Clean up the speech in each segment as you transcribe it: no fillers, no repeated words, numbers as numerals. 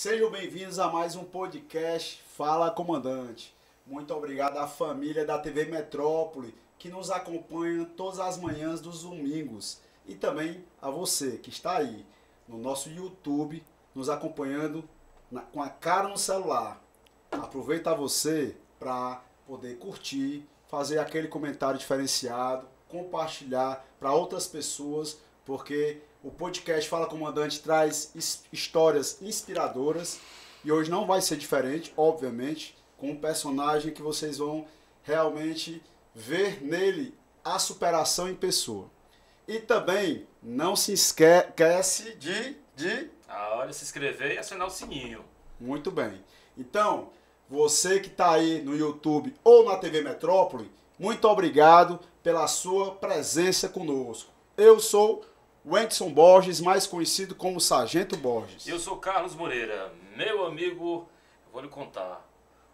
Sejam bem-vindos a mais um podcast Fala Comandante. Muito obrigado à família da TV Metrópole que nos acompanha todas as manhãs dos domingos e também a você que está aí no nosso YouTube nos acompanhando com a cara no celular. Aproveita você para poder curtir, fazer aquele comentário diferenciado, compartilhar para outras pessoas, porque o podcast Fala Comandante traz histórias inspiradoras e hoje não vai ser diferente, obviamente, com um personagem que vocês vão realmente ver nele a superação em pessoa. E também não se esquece de... A hora de se inscrever e acionar o sininho. Muito bem. Então, você que está aí no YouTube ou na TV Metrópole, muito obrigado pela sua presença conosco. Eu sou Wendson Borges, mais conhecido como Sargento Borges. Eu sou Carlos Moreira. Meu amigo, eu vou lhe contar.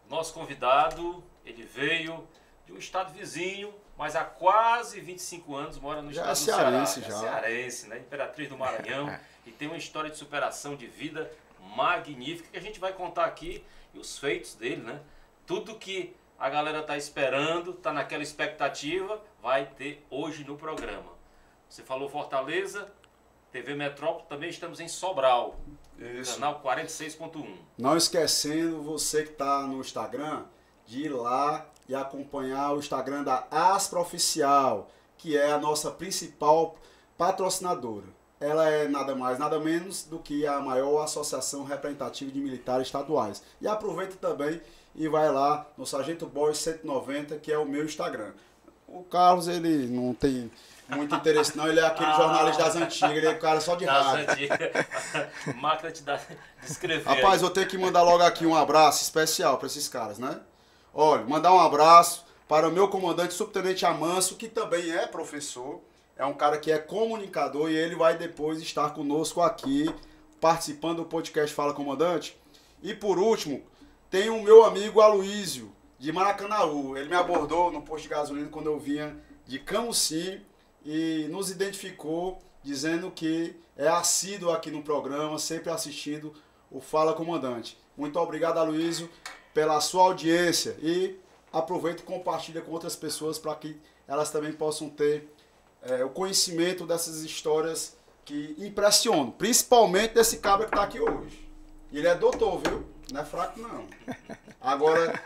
Nosso convidado, ele veio de um estado vizinho, mas há quase 25 anos mora no estado do Ceará. Já. Cearense, né? Imperatriz do Maranhão. E tem uma história de superação de vida magnífica que a gente vai contar aqui. E os feitos dele, né? Tudo que a galera tá esperando, tá naquela expectativa, vai ter hoje no programa. Você falou Fortaleza, TV Metrópole, também estamos em Sobral, Isso. Canal 46.1. Não esquecendo, você que está no Instagram, de ir lá e acompanhar o Instagram da Aspra Oficial, que é a nossa principal patrocinadora. Ela é nada mais, nada menos do que a maior associação representativa de militares estaduais. E aproveita também e vai lá no Sargento Borges 190, que é o meu Instagram. O Carlos, ele não tem muito interesse não, ele é aquele jornalista das antigas, ele é o cara só de rádio. Máquina de escrever. Rapaz, eu tenho que mandar logo aqui um abraço especial para esses caras, né? Olha, mandar um abraço para o meu comandante, subtenente Amanso, que também é professor, é um cara que é comunicador e ele vai depois estar conosco aqui, participando do podcast Fala Comandante. E por último, tem o meu amigo Aloísio, de Maracanaú. Ele me abordou no posto de gasolina quando eu vinha de Camusim e nos identificou dizendo que é assíduo aqui no programa, sempre assistindo o Fala Comandante. Muito obrigado, Aloísio, pela sua audiência e aproveita e compartilha com outras pessoas para que elas também possam ter o conhecimento dessas histórias que impressionam, principalmente desse cabra que está aqui hoje. Ele é doutor, viu? Não é fraco, não. Agora,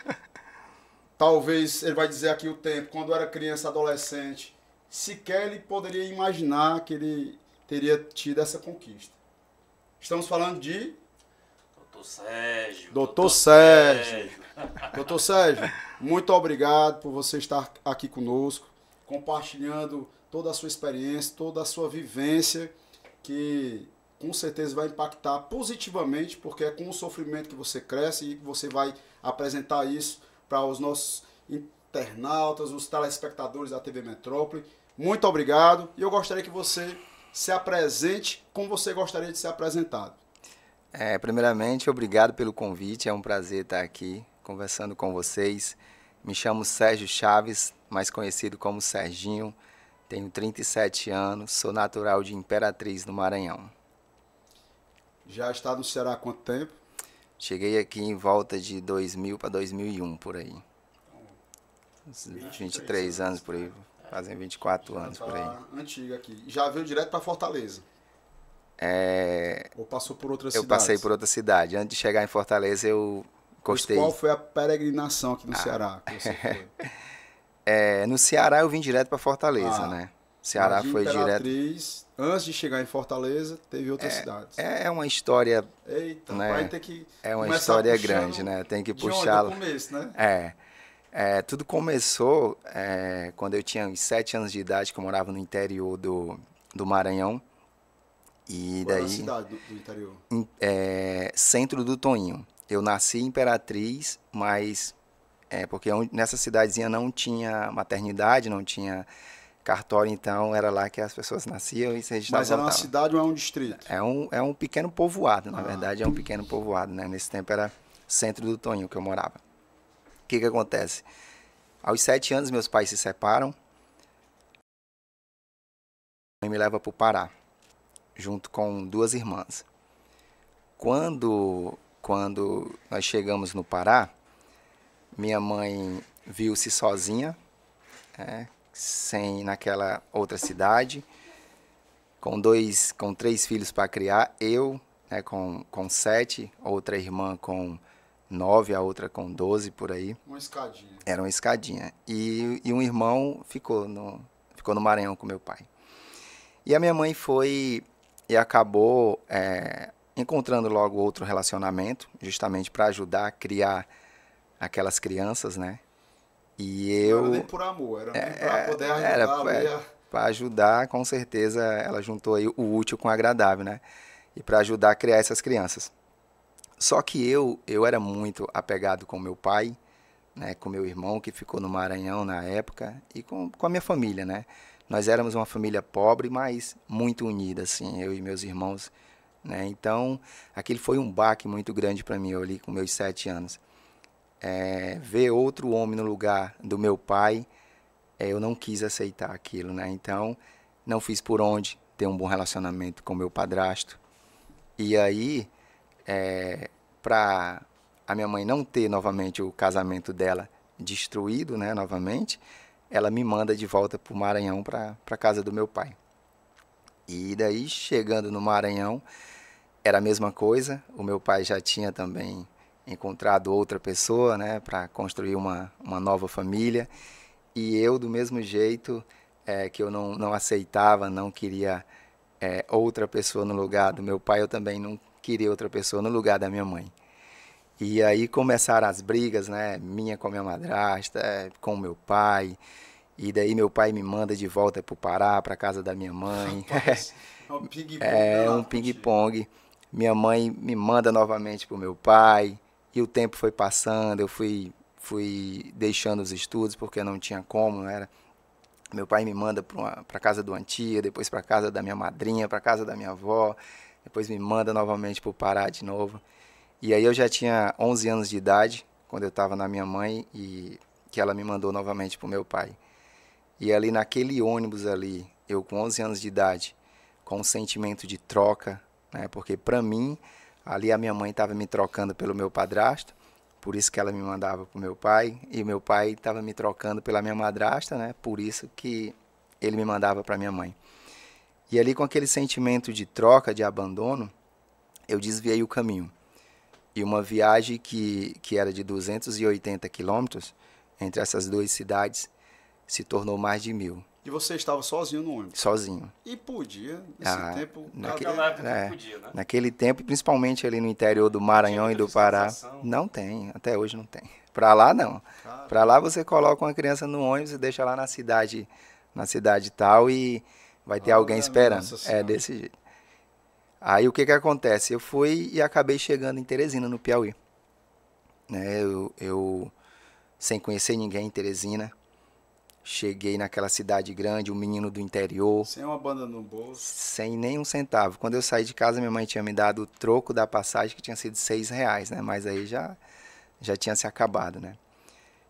talvez ele vai dizer aqui o tempo, quando era criança, adolescente, sequer ele poderia imaginar que ele teria tido essa conquista. Estamos falando de... Doutor Sérgio. Doutor Sérgio. Doutor Sérgio, muito obrigado por você estar aqui conosco, compartilhando toda a sua experiência, toda a sua vivência, que com certeza vai impactar positivamente, porque é com o sofrimento que você cresce e você vai apresentar isso para os nossos internautas, os telespectadores da TV Metrópole. Muito obrigado e eu gostaria que você se apresente como você gostaria de ser apresentado. Primeiramente, obrigado pelo convite, é um prazer estar aqui conversando com vocês. Me chamo Sérgio Chaves, mais conhecido como Serginho, tenho 37 anos, sou natural de Imperatriz, no Maranhão. Já está no Ceará há quanto tempo? Cheguei aqui em volta de 2000 para 2001, por aí. 23 anos por aí, fazem 24 anos por aí. Antiga aqui. Já veio direto para Fortaleza? Ou passou por outras cidades? Eu passei por outra cidade. Antes de chegar em Fortaleza, eu gostei. Qual foi a peregrinação aqui no Ceará que você foi? No Ceará eu vim direto para Fortaleza, né? Ceará foi direto. Antes de chegar em Fortaleza, teve outras cidades. É uma história. Eita, né? vai ter que. É uma história grande, né? Tem que puxá-la. Do começo, né? Tudo começou quando eu tinha uns 7 anos de idade, que eu morava no interior do Maranhão. E Qual daí, era a cidade do interior? Centro do Toinho. Eu nasci em Imperatriz, mas porque nessa cidadezinha não tinha maternidade, não tinha cartório, então era lá que as pessoas nasciam e se registravam. Mas era uma cidade ou é um distrito? É um pequeno povoado, na verdade é um pequeno povoado, né? Nesse tempo era Centro do Toinho que eu morava. O que acontece? Aos 7 anos meus pais se separam e me leva para o Pará, junto com 2 irmãs. Quando quando nós chegamos no Pará, minha mãe viu-se sozinha, sem naquela outra cidade, com 3 filhos para criar, eu, né, com 7, outra irmã com 9, a outra com 12, por aí. Uma escadinha. Era uma escadinha. E um irmão ficou no Maranhão com meu pai. E a minha mãe foi e acabou encontrando logo outro relacionamento, justamente para ajudar a criar aquelas crianças, né? E eu... Não era nem por amor, era nem para poder ajudar. Para ajudar, com certeza, ela juntou aí o útil com o agradável, né? E para ajudar a criar essas crianças. Só que eu era muito apegado com meu pai, né, com meu irmão que ficou no Maranhão na época e com a minha família, né? Nós éramos uma família pobre, mas muito unida, assim, eu e meus irmãos, né? Então, aquele foi um baque muito grande para mim, eu ali com meus 7 anos. Ver outro homem no lugar do meu pai, eu não quis aceitar aquilo, né? Então, não fiz por onde ter um bom relacionamento com meu padrasto. E aí, para a minha mãe não ter novamente o casamento dela destruído, né, novamente, ela me manda de volta para o Maranhão, para a casa do meu pai. E daí, chegando no Maranhão, era a mesma coisa, o meu pai já tinha também encontrado outra pessoa, né, para construir uma nova família, e eu, do mesmo jeito que eu não aceitava, não queria outra pessoa no lugar do meu pai, eu também não queria outra pessoa no lugar da minha mãe. E aí começaram as brigas, né, minha com a minha madrasta, com o meu pai, e daí meu pai me manda de volta para o Pará, para a casa da minha mãe. É um ping-pong. Um ping-pong. Minha mãe me manda novamente para o meu pai, e o tempo foi passando, eu fui deixando os estudos porque não tinha como, não era? Meu pai me manda para a casa do Antia, depois para a casa da minha madrinha, para a casa da minha avó, depois me manda novamente para o Pará de novo. E aí eu já tinha 11 anos de idade, quando eu estava na minha mãe, e que ela me mandou novamente para o meu pai. E ali naquele ônibus ali, eu com 11 anos de idade, com um sentimento de troca, né, porque para mim, ali a minha mãe estava me trocando pelo meu padrasto, por isso que ela me mandava para o meu pai, e o meu pai estava me trocando pela minha madrasta, né, por isso que ele me mandava para minha mãe. E ali com aquele sentimento de troca, de abandono, eu desviei o caminho. E uma viagem que era de 280 quilômetros entre essas 2 cidades se tornou mais de 1.000. E você estava sozinho no ônibus? Sozinho. E podia, nesse tempo... Naquela época podia, né? Naquele tempo, principalmente ali no interior do Maranhão e do Pará, não tem, até hoje não tem. Para lá não. Para lá você coloca uma criança no ônibus e deixa lá na cidade tal e vai ter alguém esperando. É desse jeito. Aí o que acontece? Eu fui e acabei chegando em Teresina, no Piauí. Né? Eu sem conhecer ninguém em Teresina, cheguei naquela cidade grande, um menino do interior. Sem uma banda no bolso. Sem nem um centavo. Quando eu saí de casa, minha mãe tinha me dado o troco da passagem, que tinha sido R$6, né? Mas aí já tinha se acabado, né?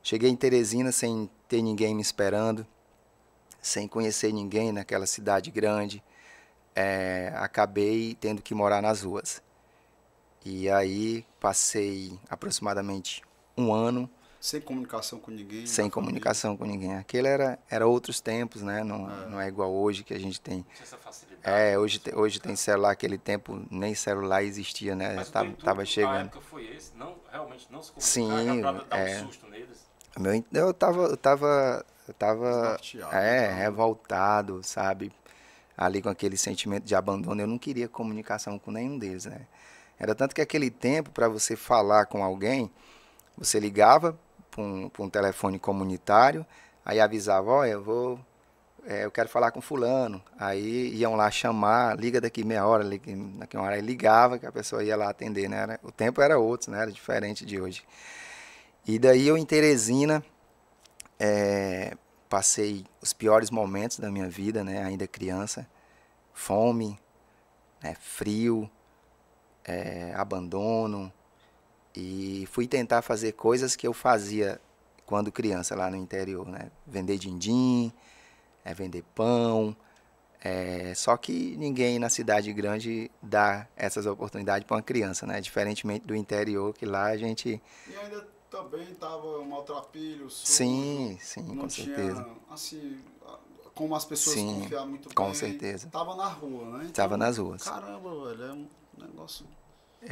Cheguei em Teresina sem ter ninguém me esperando, sem conhecer ninguém naquela cidade grande. Acabei tendo que morar nas ruas. E aí passei aproximadamente 1 ano. Sem comunicação com ninguém. Sem comunicação com ninguém. Aquele era outros tempos, né? Não é igual hoje que a gente tem. Essa facilidade. Hoje tem celular, aquele tempo nem celular existia, né? Mas tava chegando. A época foi esse? Não, realmente não se comunicar, Sim, para dar um susto neles. Eu tava revoltado, sabe? Ali com aquele sentimento de abandono, eu não queria comunicação com nenhum deles, né? Era tanto que aquele tempo, para você falar com alguém, você ligava para um telefone comunitário, aí avisava, olha, eu quero falar com fulano. Aí iam lá chamar, liga daqui meia hora, daqui uma hora, aí ligava que a pessoa ia lá atender, né? O tempo era outro, né? Era diferente de hoje. E daí eu em Teresina, passei os piores momentos da minha vida, né? Ainda criança, fome, né? Frio, abandono, e fui tentar fazer coisas que eu fazia quando criança lá no interior, né? Vender din-din, vender pão, Só que ninguém na cidade grande dá essas oportunidades para uma criança, né? Diferentemente do interior, que lá a gente... E ainda também estava maltrapilho, sujo, Sim, sim, não com certeza. tinha, assim, como as pessoas Sim, confiavam muito com bem. certeza. Tava na rua, né? Estava Então, nas ruas. caramba, velho, é um negócio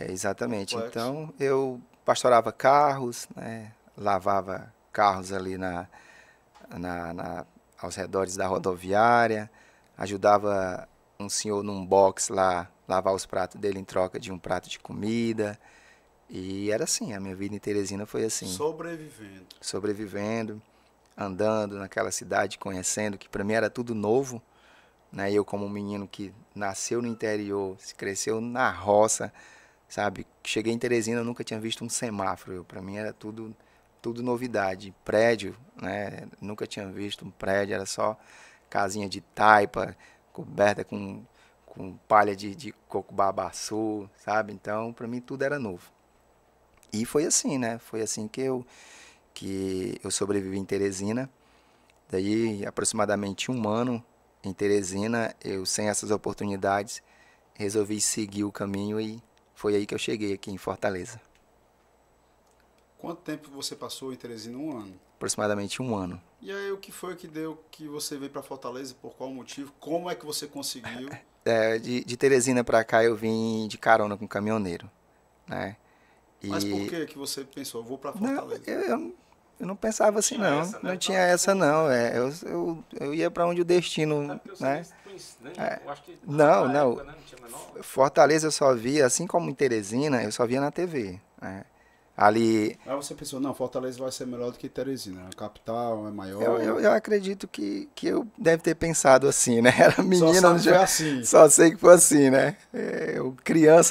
Exatamente. complexo. Então, eu pastorava carros, né? Lavava carros ali aos redores da rodoviária, ajudava um senhor num box lá, lavar os pratos dele em troca de um prato de comida. E era assim, a minha vida em Teresina foi assim, Sobrevivendo. sobrevivendo, andando naquela cidade, conhecendo, que para mim era tudo novo, né? Eu como um menino que nasceu no interior, se cresceu na roça, sabe? Cheguei em Teresina, eu nunca tinha visto um semáforo, para mim era tudo novidade. Prédio, né? Nunca tinha visto um prédio, era só casinha de taipa, coberta com palha de coco babaçu, sabe? Então, para mim tudo era novo. E foi assim, né? Foi assim que eu sobrevivi em Teresina. Daí, aproximadamente um ano em Teresina, eu, sem essas oportunidades, resolvi seguir o caminho e foi aí que eu cheguei aqui em Fortaleza. Quanto tempo você passou em Teresina? Um ano. Aproximadamente um ano. E aí, o que foi que deu que você veio para Fortaleza? Por qual motivo? Como é que você conseguiu? De Teresina para cá eu vim de carona com um caminhoneiro, né? Mas por E que você pensou, vou para não, Fortaleza? eu não pensava assim Tinha não, essa, né? não tinha essa não. Eu ia para onde o Até destino, porque você né? nem, eu acho que Não, na não. época, né, não tinha menor. Fortaleza eu só via, assim como em Teresina, eu só via na TV, né? Ali, Aí você pensou, não, Fortaleza vai ser melhor do que Teresina. A capital é eu, maior. eu acredito que eu deve ter pensado assim, né? Era Só menino, sabe que foi assim. só sei que foi assim, né?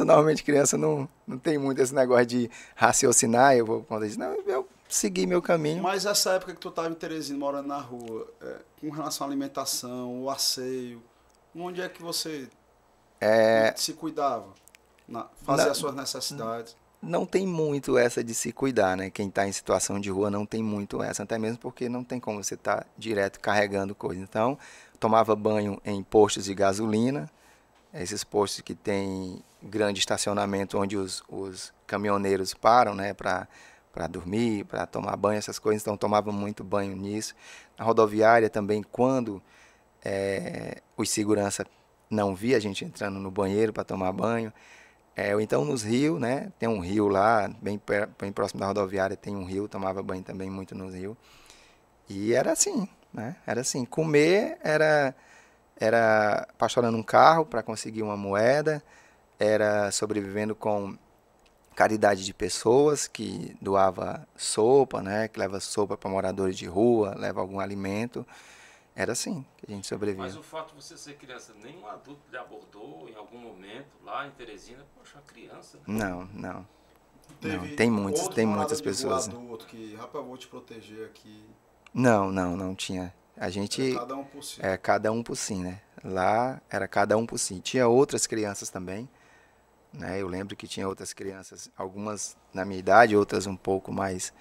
Normalmente criança não tem muito esse negócio de raciocinar, eu vou quando diz, não, eu segui meu caminho. Mas essa época que tu estava em Teresina, morando na rua, com relação à alimentação, o asseio, onde é que você se cuidava? Fazia Na- as suas necessidades? não tem muito essa de se cuidar, né? Quem está em situação de rua não tem muito essa, até mesmo porque não tem como você estar direto carregando coisa. Então, tomava banho em postos de gasolina, esses postos que tem grande estacionamento onde os caminhoneiros param, né, para dormir, para tomar banho, essas coisas. Então, tomava muito banho nisso. Na rodoviária também, quando os segurança não via a gente entrando no banheiro para tomar banho. Ou então nos rios, né? Tem um rio lá, bem próximo da rodoviária, tem um rio, tomava banho também muito nos rios. E era assim, né? Era assim, comer era pastorando um carro para conseguir uma moeda, era sobrevivendo com caridade de pessoas que doava sopa, né? Que leva sopa para moradores de rua, leva algum alimento. Era assim que a gente sobrevivia. Mas o fato de você ser criança, nenhum adulto lhe abordou em algum momento lá em Teresina? Poxa, uma criança, né? Não, não. Teve Tem outro morador muitas de rua pessoas. adulto que, rapaz, eu vou te proteger aqui. Não tinha. A Era gente cada um por si. cada um por si, né? Lá era cada um por si. Tinha outras crianças também, né? Eu lembro que tinha outras crianças, algumas na minha idade, outras um pouco mais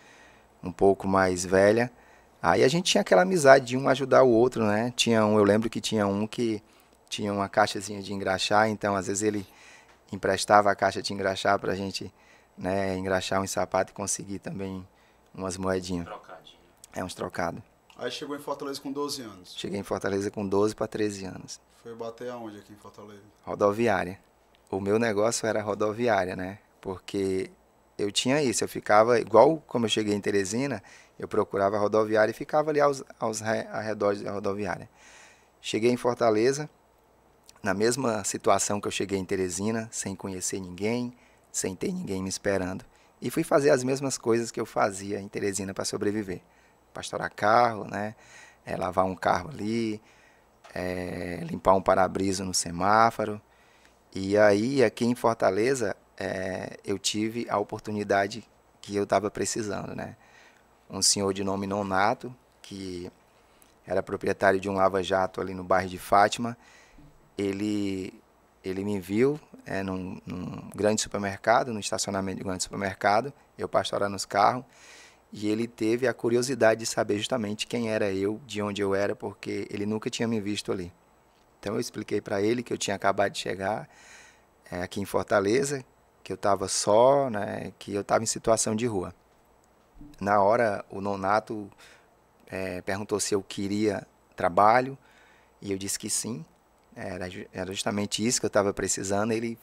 velha. Aí a gente tinha aquela amizade de um ajudar o outro, né? Eu lembro que tinha um que tinha uma caixazinha de engraxar, então às vezes ele emprestava a caixa de engraxar pra gente, né, engraxar um sapato e conseguir também umas moedinhas. Trocadinho. Uns trocados. Aí chegou em Fortaleza com 12 anos. Cheguei em Fortaleza com 12 para 13 anos. Foi bater aonde aqui em Fortaleza? Rodoviária. O meu negócio era rodoviária, né? Porque eu tinha isso, eu ficava, igual como eu cheguei em Teresina, eu procurava a rodoviária e ficava ali aos arredores da rodoviária. Cheguei em Fortaleza, na mesma situação que eu cheguei em Teresina, sem conhecer ninguém, sem ter ninguém me esperando. E fui fazer as mesmas coisas que eu fazia em Teresina para sobreviver. Pastorar carro, né? Lavar um carro ali, limpar um para-brisa no semáforo. E aí, aqui em Fortaleza, eu tive a oportunidade que eu estava precisando, né? Um senhor de nome Nonato, que era proprietário de um lava-jato ali no bairro de Fátima, ele me viu num grande supermercado, no estacionamento de um grande supermercado, eu pastorando nos carros, e ele teve a curiosidade de saber justamente quem era eu, de onde eu era, porque ele nunca tinha me visto ali. Então eu expliquei para ele que eu tinha acabado de chegar aqui em Fortaleza, que eu estava só, né, que eu estava em situação de rua. Na hora, o Nonato perguntou se eu queria trabalho, e eu disse que sim. Era justamente isso que eu estava precisando. Ele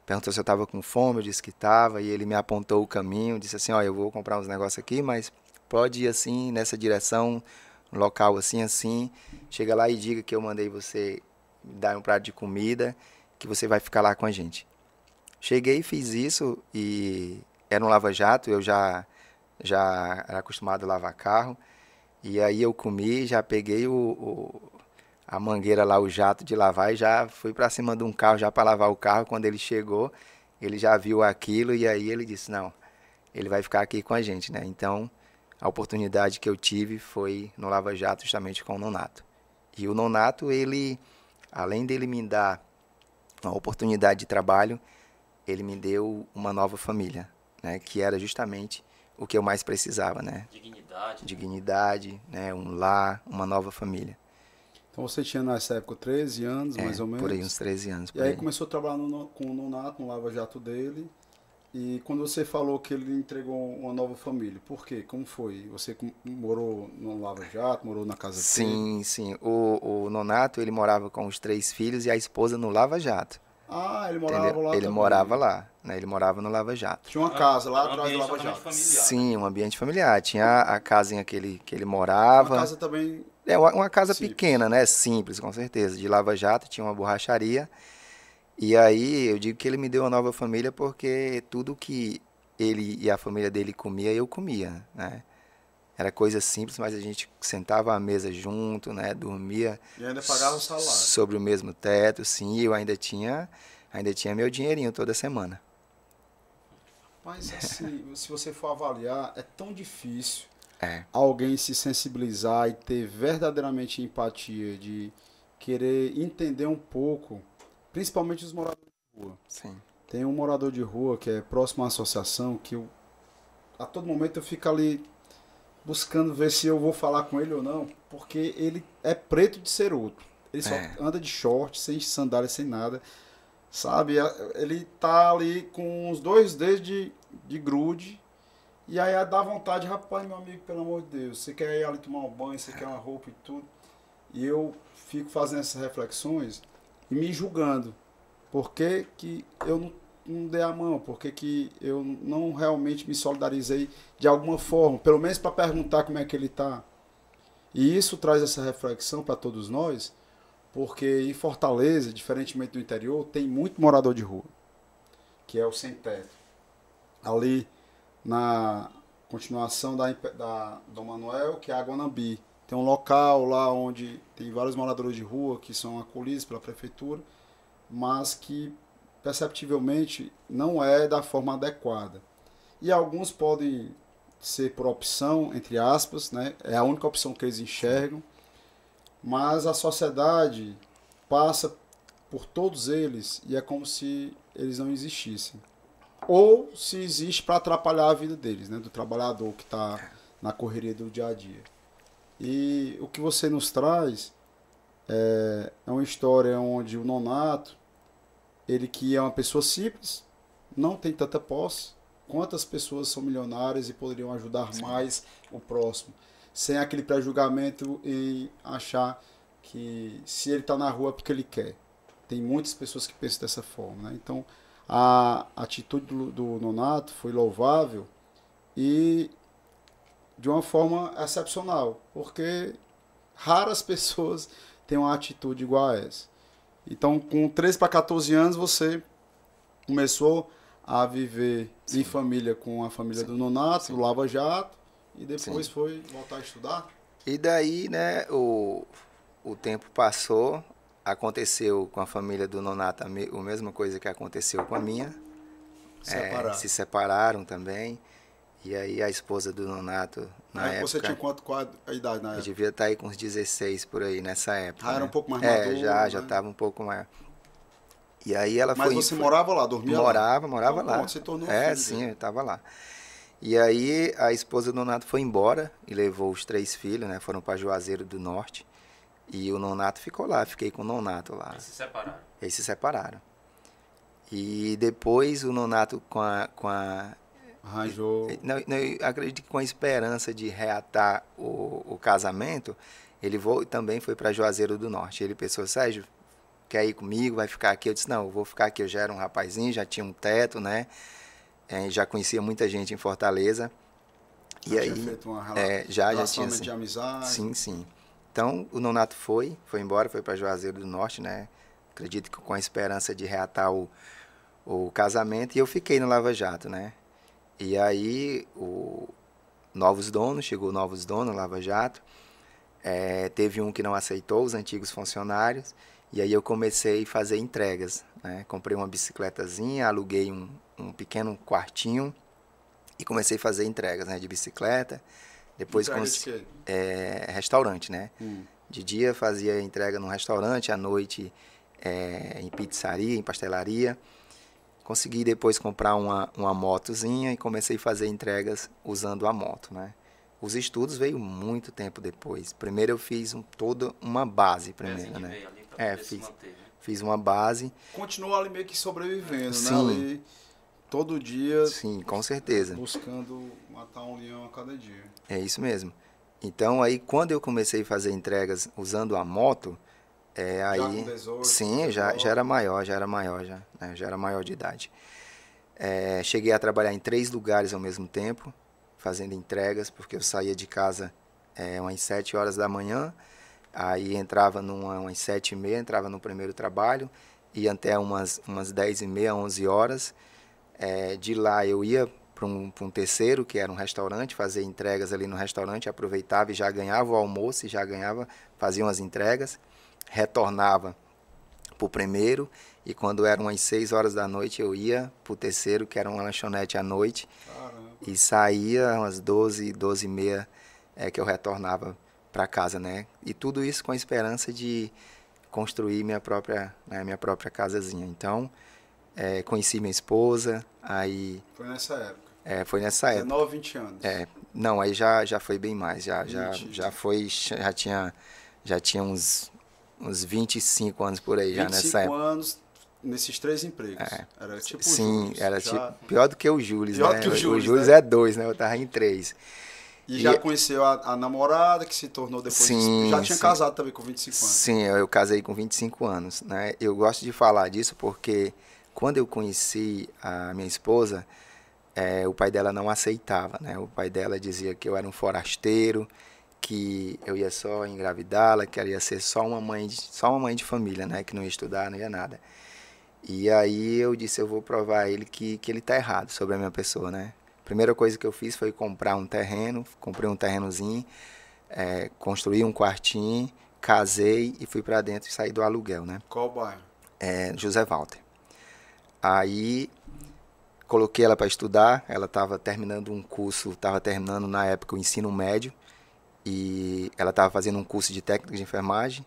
perguntou se eu estava com fome, eu disse que estava, e ele me apontou o caminho, disse assim, ó, eu vou comprar uns negócios aqui, mas pode ir assim, nessa direção, um local assim, assim, chega lá e diga que eu mandei você dar um prato de comida, que você vai ficar lá com a gente. Cheguei, fiz isso, e era um lava-jato, eu já era acostumado a lavar carro, e aí eu comi, já peguei a mangueira lá, o jato de lavar, e já fui para cima de um carro já para lavar o carro. Quando ele chegou, ele já viu aquilo e aí ele disse, não, ele vai ficar aqui com a gente, né? Então, a oportunidade que eu tive foi no Lava Jato justamente com o Nonato. E o Nonato, ele, além dele me dar uma oportunidade de trabalho, ele me deu uma nova família, né? Que era justamente o que eu mais precisava, né? Dignidade. Dignidade, né? Um lar, uma nova família. Então você tinha nessa época 13 anos, mais ou menos? Por aí, uns 13 anos. E aí começou a trabalhar com o Nonato, no Lava Jato dele. E quando você falou que ele entregou uma nova família, por quê? Como foi? Você morou no Lava Jato, morou na casa dele? Sim, sim. O Nonato, ele morava com os 3 filhos e a esposa no Lava Jato. Ah, ele morava lá Ele também. morava lá, né? Ele morava no Lava Jato. Tinha uma casa lá atrás do ambiente Lava Jato. totalmente familiar. Sim, um ambiente familiar. Tinha a casinha que ele morava. Uma casa também... Uma casa simples. pequena, né? Simples, com certeza. De Lava Jato, tinha uma borracharia. E aí eu digo que ele me deu uma nova família porque tudo que ele e a família dele comia, eu comia, né? Era coisa simples, mas a gente sentava à mesa junto, né? Dormia E ainda pagava o salário. sobre o mesmo teto, sim. E eu ainda tinha meu dinheirinho toda semana. Mas assim, se você for avaliar, é tão difícil É. alguém se sensibilizar e ter verdadeiramente empatia, de querer entender um pouco, principalmente os moradores de rua. Sim. Tem um morador de rua que é próximo à associação, que a todo momento eu fico ali buscando ver se eu vou falar com ele ou não, porque ele é preto de ceroto. Ele só anda de short, sem sandália, sem nada. Sabe? Ele tá ali com os 2 dedos de grude. E aí dá vontade, rapaz, meu amigo, pelo amor de Deus, você quer ir ali tomar um banho, você quer uma roupa e tudo. E eu fico fazendo essas reflexões e me julgando. Por que que eu não dei a mão? Por que que eu não realmente me solidarizei de alguma forma? Pelo menos para perguntar como é que ele está. E isso traz essa reflexão para todos nós, porque em Fortaleza, diferentemente do interior, tem muito morador de rua, que é o sem teto. Ali na continuação da Dom Manuel, que é a Guanambi. Tem um local lá onde tem vários moradores de rua que são acolhidos pela prefeitura, mas que perceptivelmente não é da forma adequada. E alguns podem ser por opção, entre aspas, né? É a única opção que eles enxergam, mas a sociedade passa por todos eles e é como se eles não existissem. Ou se existe para atrapalhar a vida deles, né? Do trabalhador que está na correria do dia a dia. E o que você nos traz é uma história onde o Nonato, ele que é uma pessoa simples, não tem tanta posse, quantas pessoas são milionárias e poderiam ajudar mais o próximo, sem aquele pré-julgamento e achar que se ele está na rua é porque ele quer. Tem muitas pessoas que pensam dessa forma, né? Então, a atitude do Nonato foi louvável e de uma forma excepcional, porque raras pessoas têm uma atitude igual a essa. Então, com 13 para 14 anos, você começou a viver em família com a família do Nonato, do Lava Jato, e depois foi voltar a estudar? E daí, né, o tempo passou, aconteceu com a família do Nonato a mesma coisa que aconteceu com a minha. Se separaram também. E aí a esposa do Nonato, na época... Você tinha qual a idade na época? Eu devia estar aí com uns 16 por aí, nessa época. Ah, era um pouco mais maduro, já né? estava um pouco mais... E aí ela Mas você morava lá, dormia lá? Morava então, lá. Você tornou filho sim, dele. eu estava lá. E aí a esposa do Nonato foi embora e levou os 3 filhos, né? Foram para Juazeiro do Norte. E o nonato ficou lá, fiquei com o nonato lá. Eles se separaram. Eles se separaram. E depois o nonato Arranjou. não, eu acredito que com a esperança de reatar o casamento, ele também foi para Juazeiro do Norte. Ele pensou, Sérgio, quer ir comigo, vai ficar aqui? Eu disse, não, eu vou ficar aqui. Eu já era um rapazinho, já tinha um teto, né? Já conhecia muita gente em Fortaleza. E aí, tinha feito uma já tinha de amizade. Sim, sim. Então, o nonato foi embora, foi para Juazeiro do Norte, né? Acredito que com a esperança de reatar o casamento, e eu fiquei no Lava Jato, né? E aí, chegou novos donos, Lava Jato, teve um que não aceitou, os antigos funcionários, e aí eu comecei a fazer entregas, né? Comprei uma bicicletazinha, aluguei um pequeno quartinho e comecei a fazer entregas, né? De bicicleta. Depois restaurante, né? De dia fazia entrega num restaurante, à noite em pizzaria, em pastelaria. Consegui depois comprar uma motozinha e comecei a fazer entregas usando a moto, né? Os estudos veio muito tempo depois. Primeiro eu fiz toda uma base primeiro, né? Fiz uma base. Continuou ali meio que sobrevivendo, Sim. né? Ali, todo dia. Sim, com certeza. Buscando matar um leão a cada dia. É isso mesmo. Então aí quando eu comecei a fazer entregas usando a moto, já com 18, sim, já era maior, né? Já era maior de idade. Cheguei a trabalhar em 3 lugares ao mesmo tempo, fazendo entregas, porque eu saía de casa umas 7 horas da manhã, aí entrava umas 7h30, entrava no primeiro trabalho, ia até umas 10h30, 11 horas. De lá eu ia para um terceiro, que era um restaurante, fazer entregas ali no restaurante, aproveitava e já ganhava o almoço, e já fazia umas entregas. Retornava para o primeiro, e quando eram umas 6 horas da noite eu ia para o terceiro, que era uma lanchonete à noite. Caramba. E saía umas 12h30 que eu retornava para casa, né? E tudo isso com a esperança de construir minha própria casazinha. Então, conheci minha esposa, aí... Foi nessa época? Foi nessa época. 19, 20 anos? Não, aí já foi bem mais, já tinha uns 25 anos por aí, já nessa época. 25 anos nesses 3 empregos. Era tipo Sim, Júlio, era tipo pior do que o Júlio, né? Pior que o Júlio, né? É 2, né? Eu tava em 3. E já conheceu a namorada, que se tornou depois... Sim, já tinha casado também com 25 anos. Sim, eu casei com 25 anos, né? Eu gosto de falar disso porque quando eu conheci a minha esposa, o pai dela não aceitava, né? O pai dela dizia que eu era um forasteiro, que eu ia só engravidá-la, que ela ia ser só uma mãe de família, né? Que não ia estudar, não ia nada. E aí eu disse, eu vou provar a ele que ele está errado sobre a minha pessoa, né? Primeira coisa que eu fiz foi comprar um terreno, comprei um terrenozinho, construí um quartinho, casei e fui para dentro e saí do aluguel, né? Qual bairro? José Walter. Aí coloquei ela para estudar, ela estava terminando um curso, estava terminando na época o ensino médio, e ela estava fazendo um curso de técnica de enfermagem,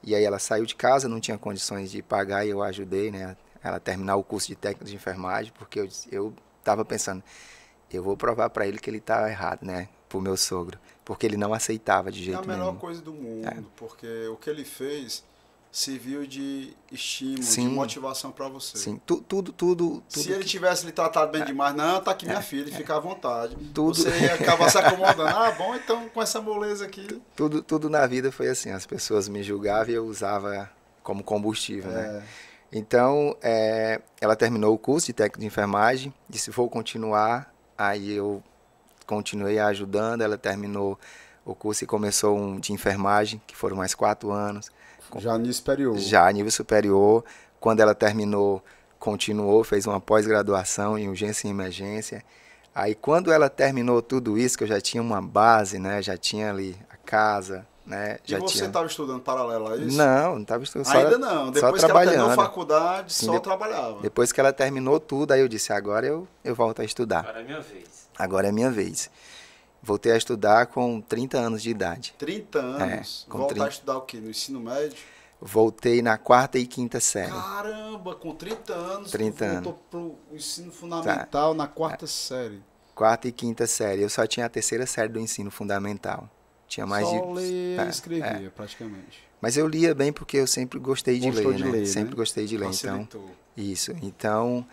e aí ela saiu de casa, não tinha condições de pagar, e eu ajudei, né, ela a terminar o curso de técnica de enfermagem, porque eu estava pensando, eu vou provar para ele que ele está errado, né, pro meu sogro, porque ele não aceitava de jeito nenhum. É a melhor coisa do mundo, porque o que ele fez serviu de estímulo, Sim. de motivação para você. Sim, tudo. Se ele tivesse lhe tratado bem demais, não, tá aqui minha filha, fica à vontade. Tudo. Você ia acabar se acomodando. Bom, então com essa moleza aqui. Tudo na vida foi assim, as pessoas me julgavam e eu usava como combustível, né? Então, ela terminou o curso de técnico de enfermagem, disse, vou continuar, aí eu continuei ajudando, ela terminou o curso e começou um de enfermagem, que foram mais 4 anos. Já nível superior. Já nível superior. Quando ela terminou, continuou, fez uma pós-graduação em urgência e emergência. Aí quando ela terminou tudo isso, que eu já tinha uma base, né? Já tinha ali a casa, né? E você estava estudando paralelo a isso? Não estava estudando. Ainda não. Depois que ela terminou a faculdade, só trabalhava. Depois que ela terminou tudo, aí eu disse, agora eu volto a estudar. Agora é minha vez. Agora é minha vez. Voltei a estudar com 30 anos de idade. 30 anos? Voltar a estudar o quê? No ensino médio? Voltei na 4ª e 5ª série. Caramba, com 30 anos, 30 anos. Voltou pro ensino fundamental na 4ª série. 4ª e 5ª série. Eu só tinha a 3ª série do ensino fundamental. Tinha mais só ler e escrever, praticamente. Mas eu lia bem porque eu sempre gostei de Gostou ler, de né? ler, Sempre né? gostei de ler, então... Facilitou. Isso. Então,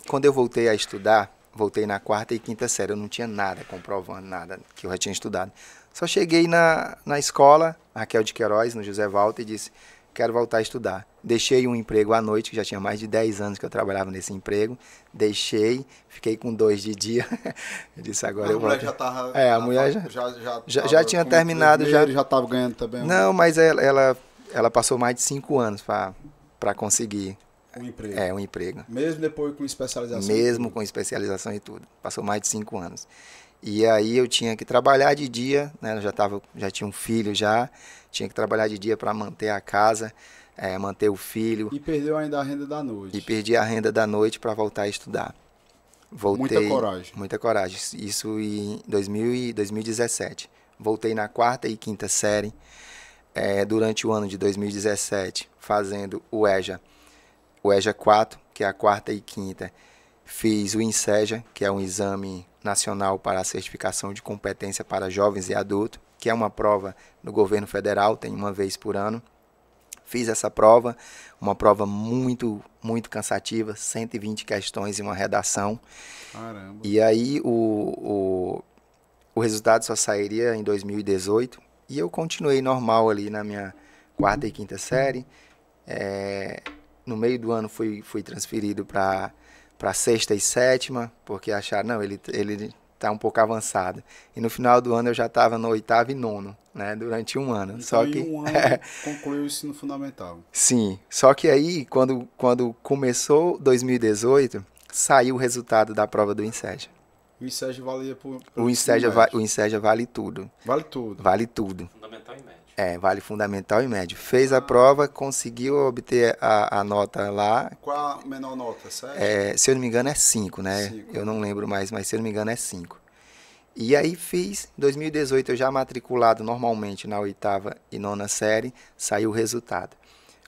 quando eu voltei a estudar, voltei na quarta e quinta série, eu não tinha nada comprovando, nada que eu já tinha estudado. Só cheguei na escola, Raquel de Queiroz, no José Walter, e disse, quero voltar a estudar. Deixei um emprego à noite, que já tinha mais de 10 anos que eu trabalhava nesse emprego. Deixei, fiquei com 2 de dia. Eu disse, agora eu volto. A mulher já estava... A mulher já tinha terminado. Já estava ganhando também Não, mas ela passou mais de 5 anos para conseguir um emprego. Um emprego. Mesmo depois com especialização? Mesmo com especialização e tudo. Passou mais de 5 anos. E aí eu tinha que trabalhar de dia, né? Eu já tinha um filho já, tinha que trabalhar de dia para manter a casa, manter o filho. E perdeu ainda a renda da noite. E perdi a renda da noite para voltar a estudar. Voltei, muita coragem. Muita coragem. Isso em 2017. Voltei na quarta e quinta série. Durante o ano de 2017, fazendo o EJA 4, que é a quarta e quinta. Fiz o INSEJA, que é um exame nacional para a certificação de competência para jovens e adultos, que é uma prova do governo federal, tem uma vez por ano. Fiz essa prova, uma prova muito, muito cansativa, 120 questões e uma redação. Caramba. E aí o resultado só sairia em 2018 e eu continuei normal ali na minha quarta e quinta série. No meio do ano fui transferido para sexta e sétima, porque acharam, não, ele está um pouco avançado. E no final do ano eu já estava no oitavo e nono, né, durante um ano. Então, só que em um ano concluiu o ensino fundamental. Sim, só que aí, quando começou 2018, saiu o resultado da prova do INSEJA. O INSEJA valia por O INSEJA vale tudo. Vale tudo. Vale tudo. Fundamental e médio. Vale fundamental e médio. Fez a prova, conseguiu obter a nota lá. Qual a menor nota? 7? Se eu não me engano é 5, né? 5. Eu não lembro mais, mas se eu não me engano é 5. E aí fiz, em 2018 eu já matriculado normalmente na oitava e nona série, saiu o resultado.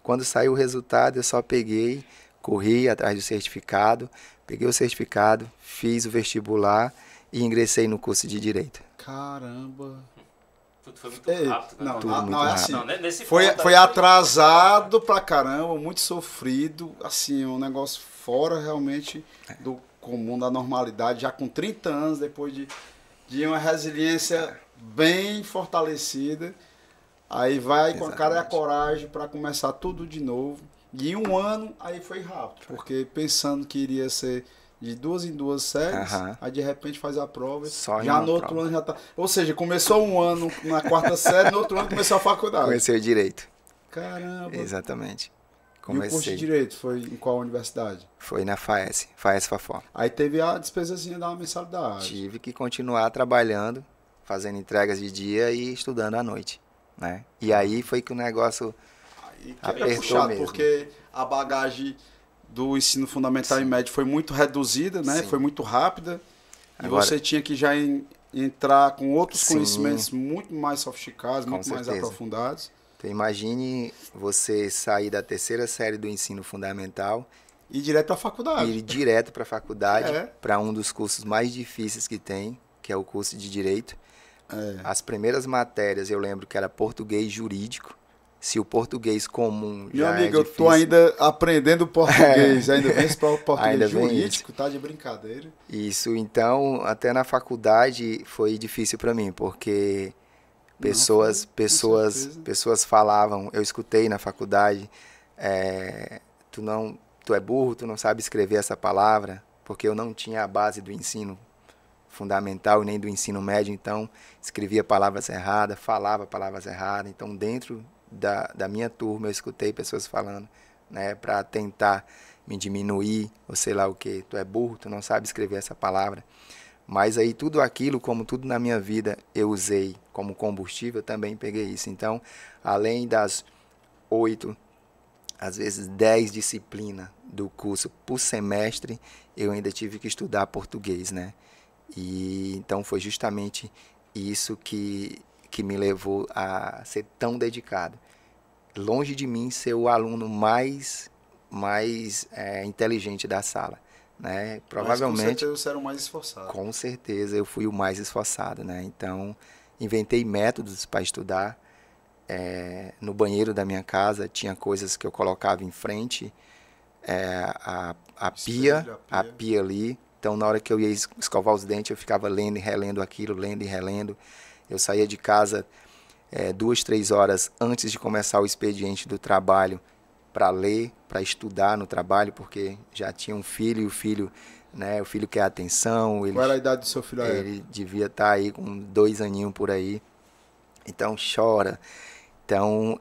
Quando saiu o resultado eu só peguei, corri atrás do certificado, peguei o certificado, fiz o vestibular e ingressei no curso de Direito. Caramba! Tudo foi muito rápido, né? Tudo muito rápido. Não, nesse foi atrasado pra caramba, muito sofrido, assim, um negócio fora realmente do comum, da normalidade, já com 30 anos, depois de uma resiliência bem fortalecida, aí vai com a cara e a coragem para começar tudo de novo. E em um ano, aí foi rápido, porque pensando que iria ser de 2 em 2 séries, aí de repente faz a prova, já no outro ano já tá... Ou seja, começou um ano na quarta série, no outro ano começou a faculdade. Comecei o Direito. Caramba! Exatamente. Comecei. E o curso de Direito foi em qual universidade? Foi na FAES Fafó. Aí teve a despesazinha da mensalidade. Tive que continuar trabalhando, fazendo entregas de dia e estudando à noite, né? E aí foi que o negócio apertou puxado, mesmo. Porque a bagagem do ensino fundamental e médio foi muito reduzida, né? Foi muito rápida. Agora, e você tinha que já entrar com outros conhecimentos muito mais sofisticados, muito mais aprofundados. Então, imagine você sair da terceira série do ensino fundamental e ir direto para a faculdade. Ir direto para a faculdade, para um dos cursos mais difíceis que tem, que é o curso de Direito. As primeiras matérias eu lembro que era português jurídico. Se o português comum Meu já amigo, é eu tô ainda aprendendo português, ainda vem esse português ainda jurídico, tá de brincadeira. Isso, então, até na faculdade foi difícil para mim, porque pessoas falavam, eu escutei na faculdade, tu é burro, tu não sabe escrever essa palavra, porque eu não tinha a base do ensino fundamental nem do ensino médio, então escrevia palavras erradas, falava palavras erradas, então dentro da minha turma eu escutei pessoas falando, né, para tentar me diminuir, ou sei lá o que, tu é burro, tu não sabe escrever essa palavra. Mas aí tudo aquilo, como tudo na minha vida eu usei como combustível, eu também peguei isso. Então, além das 8, às vezes 10 disciplinas do curso por semestre, eu ainda tive que estudar português, né? E então foi justamente isso que me levou a ser tão dedicado. Longe de mim ser o aluno mais inteligente da sala, né? Provavelmente. Mas com certeza você era o mais esforçado. Com certeza eu fui o mais esforçado, né? Então inventei métodos para estudar. no banheiro da minha casa tinha coisas que eu colocava em frente, a pia ali. Então, na hora que eu ia escovar os dentes, eu ficava lendo e relendo aquilo, lendo e relendo. Eu saía de casa 2, 3 horas antes de começar o expediente do trabalho para ler, para estudar no trabalho, porque já tinha um filho, e o filho, né, o filho quer atenção. Qual era a idade do seu filho aí? Ele devia estar aí com 2 aninhos por aí. Então, chora. Então,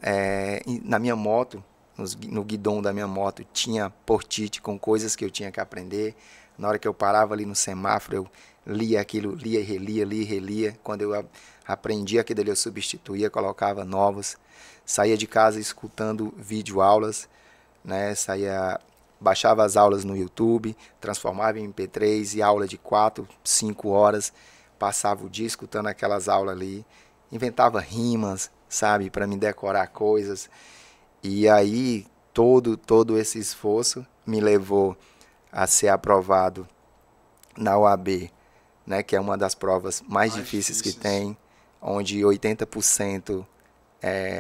na minha moto, no guidão da minha moto, tinha post-it com coisas que eu tinha que aprender. Na hora que eu parava ali no semáforo, eu lia aquilo, lia e relia, lia e relia. Quando eu aprendia aquilo ali, eu substituía, colocava novos. Saía de casa escutando videoaulas, né? Baixava as aulas no YouTube, transformava em MP3 e aula de 4, 5 horas. Passava o dia escutando aquelas aulas ali. Inventava rimas, sabe, para me decorar coisas. E aí, todo esse esforço me levou a ser aprovado na OAB, né, que é uma das provas mais difíceis que tem, onde 80%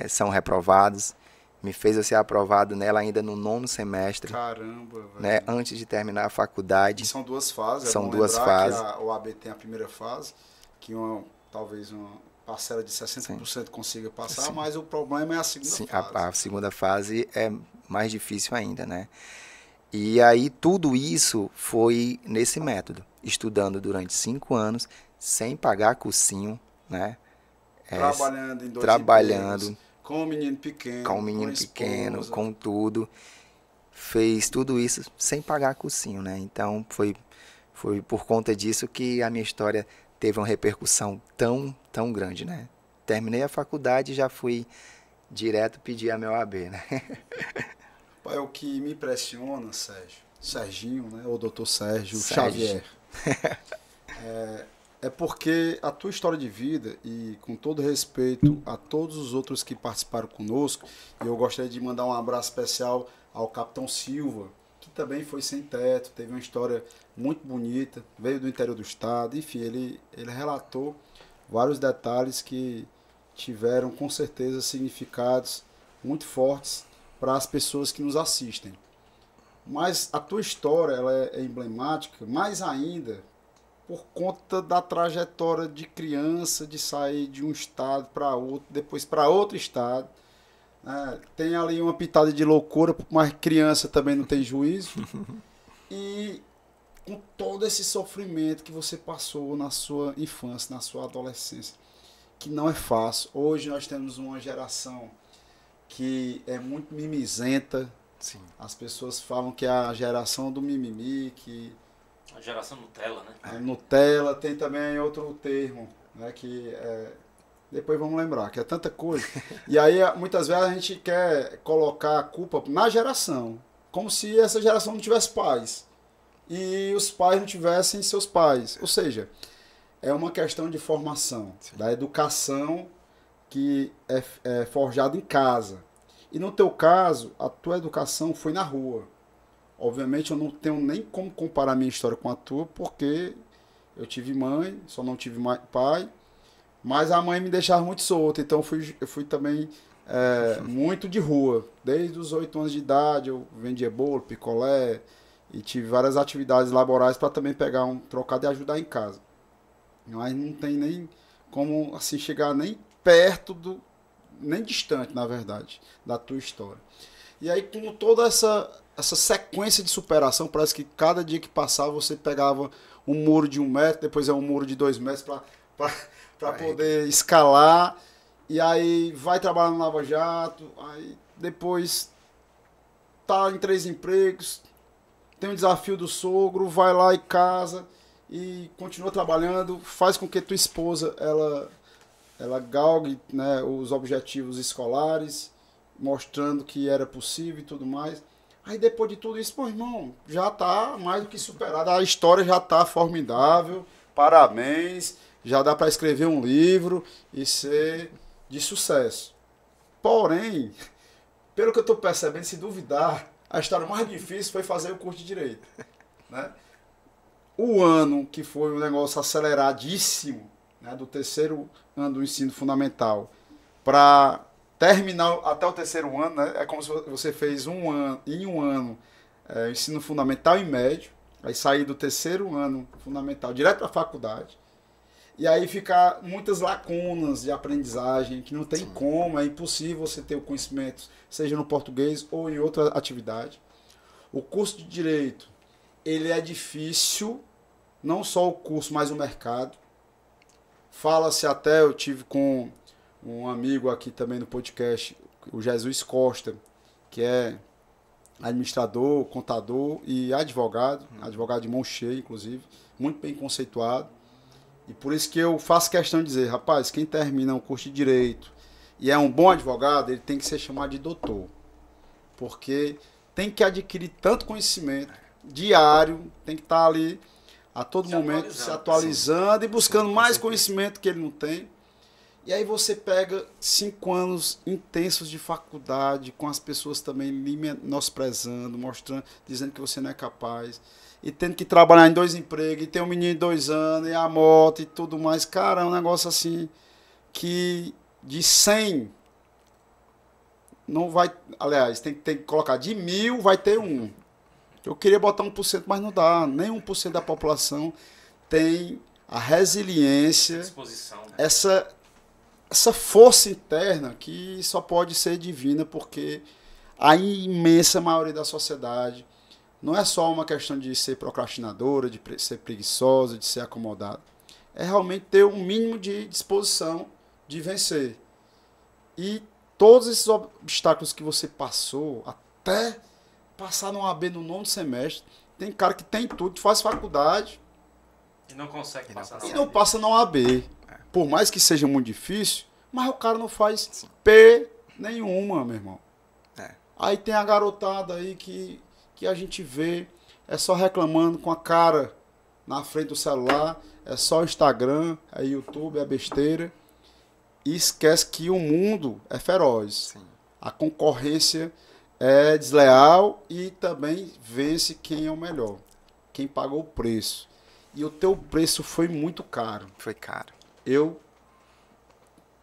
são reprovados. Me fez eu ser aprovado nela ainda no 9º semestre. Caramba, velho. Né, antes de terminar a faculdade. E são 2 fases. São 2 fases. A OAB tem a primeira fase, que talvez uma parcela de 60% Sim. consiga passar, Sim. mas o problema é a segunda Sim, fase. A segunda fase é mais difícil ainda, né? E aí tudo isso foi nesse método, estudando durante 5 anos, sem pagar cursinho, né? Trabalhando em 2 empregos, com um menino pequeno, com tudo. Fez tudo isso sem pagar cursinho, né? Então foi por conta disso que a minha história teve uma repercussão tão grande, né? Terminei a faculdade e já fui direto pedir a minha OAB, né? É o que me impressiona, Serginho, né? Ou Dr. Sérgio Xavier. É porque a tua história de vida, e com todo respeito a todos os outros que participaram conosco, eu gostaria de mandar um abraço especial ao Capitão Silva, que também foi sem teto, teve uma história muito bonita, veio do interior do estado, enfim, ele relatou vários detalhes que tiveram com certeza significados muito fortes para as pessoas que nos assistem. Mas a tua história ela é emblemática, mais ainda por conta da trajetória de criança, de sair de um estado para outro, depois para outro estado. Tem ali uma pitada de loucura, mas criança também não tem juízo. E com todo esse sofrimento que você passou na sua infância, na sua adolescência, que não é fácil. Hoje nós temos uma geração que é muito mimizenta. Sim. As pessoas falam que é a geração do mimimi, que... A geração Nutella, né? Nutella, tem também outro termo, né, que depois vamos lembrar, que é tanta coisa. E aí, muitas vezes, a gente quer colocar a culpa na geração, como se essa geração não tivesse pais, e os pais não tivessem seus pais. Ou seja, é uma questão de formação, Sim. da educação que é forjada em casa. E no teu caso, a tua educação foi na rua. Obviamente eu não tenho nem como comparar minha história com a tua, porque eu tive mãe, só não tive pai, mas a mãe me deixava muito solta, então eu fui também muito de rua. Desde os 8 anos de idade eu vendia bolo, picolé, e tive várias atividades laborais para também pegar um trocado e ajudar em casa. Mas não tem nem como assim, chegar nem perto nem distante, na verdade, da tua história. E aí, com toda essa sequência de superação, parece que cada dia que passava você pegava um muro de 1 metro, depois um muro de 2 metros para poder escalar, e aí vai trabalhar no Lava Jato, aí depois tá em 3 empregos, tem um desafio do sogro, vai lá e casa e continua trabalhando, faz com que tua esposa ela galgue, né, os objetivos escolares, mostrando que era possível e tudo mais. Aí depois de tudo isso, pô, irmão, já está mais do que superado. A história já está formidável. Parabéns. Já dá para escrever um livro e ser de sucesso. Porém, pelo que eu estou percebendo, se duvidar, a história mais difícil foi fazer o curso de Direito. Né? O ano que foi um negócio aceleradíssimo, né, do 3º ano do ensino fundamental para terminar até o terceiro ano, né? É como se você fez em um ano ensino fundamental e médio, aí sair do terceiro ano fundamental direto para a faculdade, e aí ficar muitas lacunas de aprendizagem que não tem como, é impossível você ter o conhecimento, seja no português ou em outra atividade. O curso de Direito, ele é difícil, não só o curso, mas o mercado. Fala-se até, eu tive com um amigo aqui também no podcast, o Jesus Costa, que é administrador, contador e advogado de mão cheia, inclusive, muito bem conceituado. E por isso que eu faço questão de dizer, rapaz, quem termina um curso de Direito e é um bom advogado, ele tem que ser chamado de doutor. Porque tem que adquirir tanto conhecimento diário, tem que estar ali a todo momento se atualizando e buscando mais conhecimento que ele não tem. E aí você pega 5 anos intensos de faculdade, com as pessoas também lhe menosprezando, mostrando, dizendo que você não é capaz. E tendo que trabalhar em 2 empregos, e ter um menino de 2 anos, e a moto e tudo mais. Cara, é um negócio assim que de 100 não vai... Aliás, tem que colocar de 1000 vai ter 1. Eu queria botar 1%, mas não dá. Nem 1% da população tem a resiliência, Disposição, né? essa força interna que só pode ser divina, porque a imensa maioria da sociedade não é só uma questão de ser procrastinadora, de ser preguiçosa, de ser acomodada. É realmente ter um mínimo de disposição de vencer. E todos esses obstáculos que você passou, até passar no AB no 9º semestre, tem cara que tem tudo, faz faculdade E não consegue passar e não passa na OAB. Por mais que seja muito difícil, mas o cara não faz P nenhuma, meu irmão. Aí tem a garotada aí que a gente vê, é só reclamando com a cara na frente do celular, é só Instagram, é YouTube, é besteira. E esquece que o mundo é feroz. Sim. A concorrência é desleal e também vence quem é o melhor. Quem pagou o preço. E o teu preço foi muito caro. Foi caro. Eu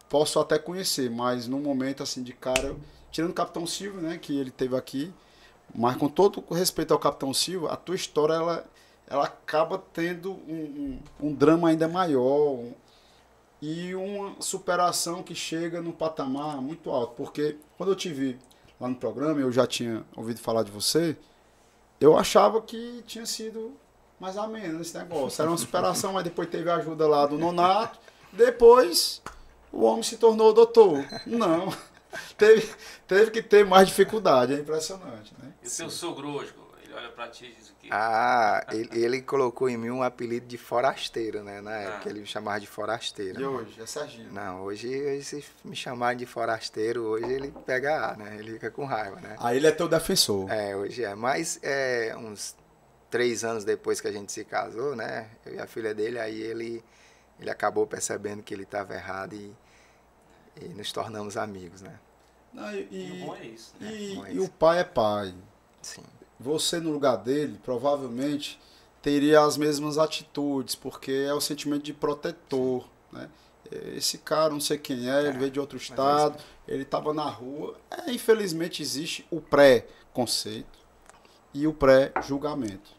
posso até conhecer, mas no momento assim de cara, tirando o Capitão Silva, né, que ele teve aqui, mas com todo o respeito ao Capitão Silva, a tua história ela acaba tendo um drama ainda maior e uma superação que chega num patamar muito alto, porque quando eu te vi lá no programa, eu já tinha ouvido falar de você, eu achava que tinha sido mais ou menos esse negócio, era uma superação, mas depois teve a ajuda lá do Nonato, depois o homem se tornou doutor. Não, teve que ter mais dificuldade, é impressionante, né? E o seu sogro hoje, ele olha pra ti e diz o quê? Ele colocou em mim um apelido de forasteiro, né? Na época ele me chamava de forasteiro. E hoje? É Serginho? Não, hoje se me chamarem de forasteiro, hoje ele pega A, né? Ele fica com raiva, né? Aí ele é teu defensor. Hoje é. Mas uns 3 anos depois que a gente se casou, né? Eu e a filha dele, aí ele acabou percebendo que ele estava errado e nos tornamos amigos, né? Não, E o bom é isso, né? E o pai é pai. Sim. Você, no lugar dele, provavelmente teria as mesmas atitudes, porque é o sentimento de protetor, né? Esse cara, não sei quem é, ele veio de outro estado, ele estava na rua. Infelizmente existe o pré-conceito e o pré-julgamento.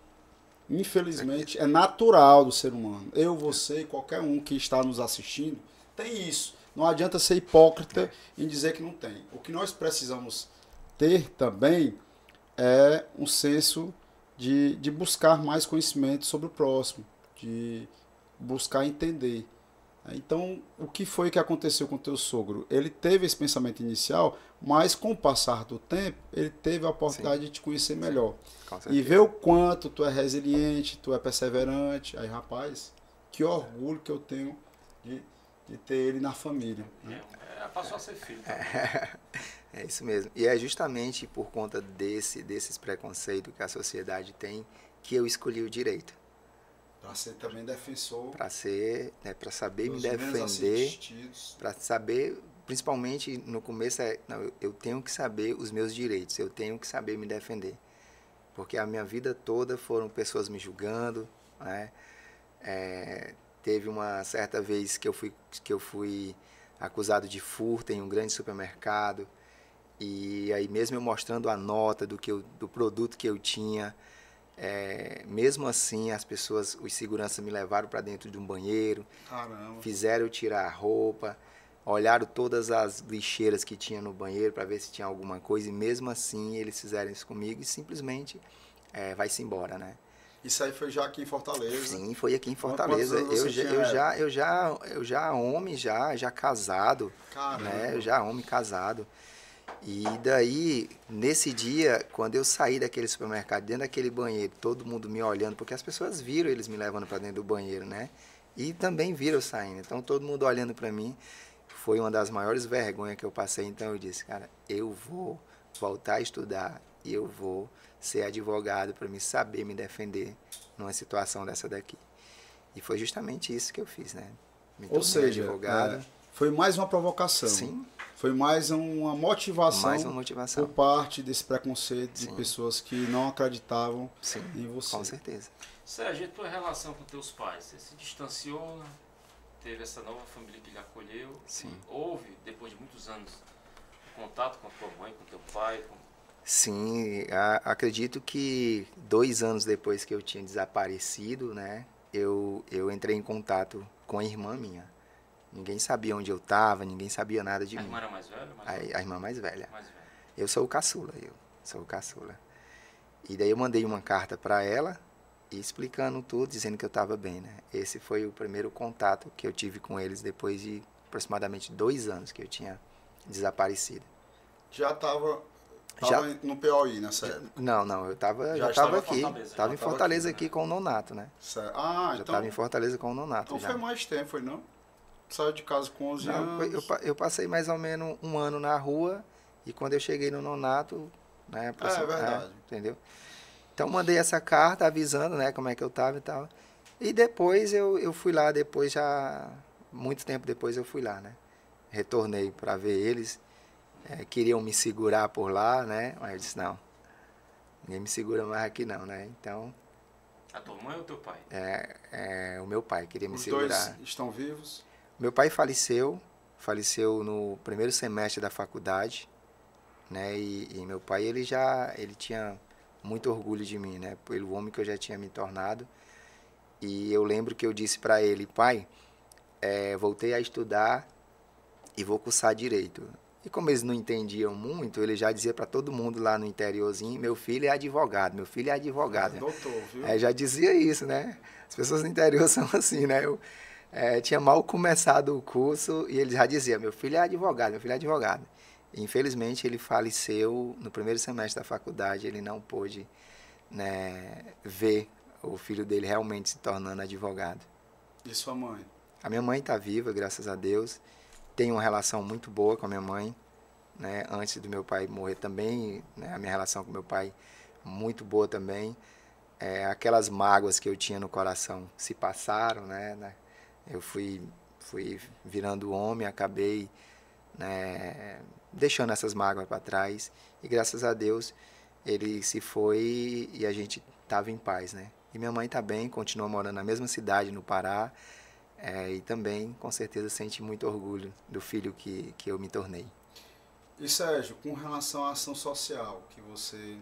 Infelizmente é natural do ser humano. Eu, você e qualquer um que está nos assistindo tem isso. Não adianta ser hipócrita em dizer que não tem. O que nós precisamos ter também é um senso de buscar mais conhecimento sobre o próximo, de buscar entender. Então, o que foi que aconteceu com o teu sogro? Ele teve esse pensamento inicial, mas com o passar do tempo, ele teve a oportunidade de te conhecer melhor. E ver o quanto tu é resiliente, tu é perseverante. Aí, rapaz, que orgulho que eu tenho de ter ele na família. Né? Passou a ser filho. É isso mesmo. E é justamente por conta desses preconceitos que a sociedade tem que eu escolhi o direito. Para ser também defensor. Para ser, né, para saber me defender, para saber, principalmente no começo, eu tenho que saber os meus direitos, eu tenho que saber me defender. Porque a minha vida toda foram pessoas me julgando, né? Teve uma certa vez que eu fui acusado de furto em um grande supermercado. E aí mesmo eu mostrando a nota do produto que eu tinha, mesmo assim as pessoas, os seguranças me levaram para dentro de um banheiro, Caramba. fizeram eu tirar a roupa, olharam todas as lixeiras que tinha no banheiro para ver se tinha alguma coisa, e mesmo assim eles fizeram isso comigo e simplesmente vai-se embora, né? Isso aí foi já aqui em Fortaleza? Sim, foi aqui em Quantos Fortaleza. anos você tinha? Eu já homem, já casado, Caramba. né? Eu já homem casado. E daí, nesse dia, quando eu saí daquele supermercado, dentro daquele banheiro, todo mundo me olhando, porque as pessoas viram eles me levando para dentro do banheiro, né? E também viram eu saindo. Então, todo mundo olhando para mim, foi uma das maiores vergonhas que eu passei. Então, eu disse, cara, eu vou voltar a estudar e eu vou ser advogado para me saber me defender numa situação dessa daqui. E foi justamente isso que eu fiz, né? Me Ou tornei seja, advogado. foi mais uma provocação. Sim. Foi mais uma motivação, Mais uma motivação. por parte desse preconceito de Sim. pessoas que não acreditavam Sim, em você. com certeza. Sérgio, e a tua relação com teus pais? Você se distanciou, teve essa nova família que lhe acolheu? Sim. Houve, depois de muitos anos, contato com a tua mãe, com teu pai? Sim, acredito que 2 anos depois que eu tinha desaparecido, né, eu entrei em contato com a irmã minha. Ninguém sabia onde eu estava, ninguém sabia nada de A mim. irmã era mais velha? A irmã mais velha. Mais velha. Eu sou o caçula. E daí eu mandei uma carta para ela, explicando tudo, dizendo que eu estava bem, né. Esse foi o primeiro contato que eu tive com eles depois de aproximadamente 2 anos que eu tinha desaparecido. Já estava Já- no POI nessa época? Não, eu Já estava estava aqui. Fortaleza, Estava já em estava Fortaleza aqui, né? aqui com o Nonato, né. Certo. Já Então, estava em Fortaleza com o Nonato. então já. foi mais tempo, foi não? Saiu de casa com 11 Não, anos. eu passei mais ou menos 1 ano na rua e quando eu cheguei no Nonato, né, verdade. entendeu? Então mandei essa carta avisando, né, como é que eu estava e tal. E depois eu fui lá, depois já, muito tempo depois eu fui lá, né. Retornei para ver eles, queriam me segurar por lá, né, mas eu disse, não, ninguém me segura mais aqui não, né. Então, A tua mãe ou teu pai? o meu pai queria me Os segurar. dois estão vivos? Meu pai faleceu no primeiro semestre da faculdade, né? E meu pai ele tinha muito orgulho de mim, né? Pelo homem que eu já tinha me tornado. E eu lembro que eu disse para ele, pai, voltei a estudar e vou cursar direito. E como eles não entendiam muito, ele já dizia para todo mundo lá no interiorzinho, meu filho é advogado, meu filho é advogado. Doutor, viu? Já dizia isso, né? As pessoas no interior são assim, né? Eu tinha mal começado o curso e ele já dizia, meu filho é advogado, meu filho é advogado. E, infelizmente, ele faleceu no primeiro semestre da faculdade, ele não pôde, né, ver o filho dele realmente se tornando advogado. E sua mãe? A minha mãe está viva, graças a Deus. Tenho uma relação muito boa com a minha mãe, né? Antes do meu pai morrer também, né? A minha relação com meu pai muito boa também. Aquelas mágoas que eu tinha no coração se passaram, né? Eu fui virando homem, acabei, né, deixando essas mágoas para trás. E graças a Deus ele se foi e a gente estava em paz, né? E minha mãe está bem, continua morando na mesma cidade, no Pará. E também, com certeza, sente muito orgulho do filho que eu me tornei. E Sérgio, com relação à ação social, que você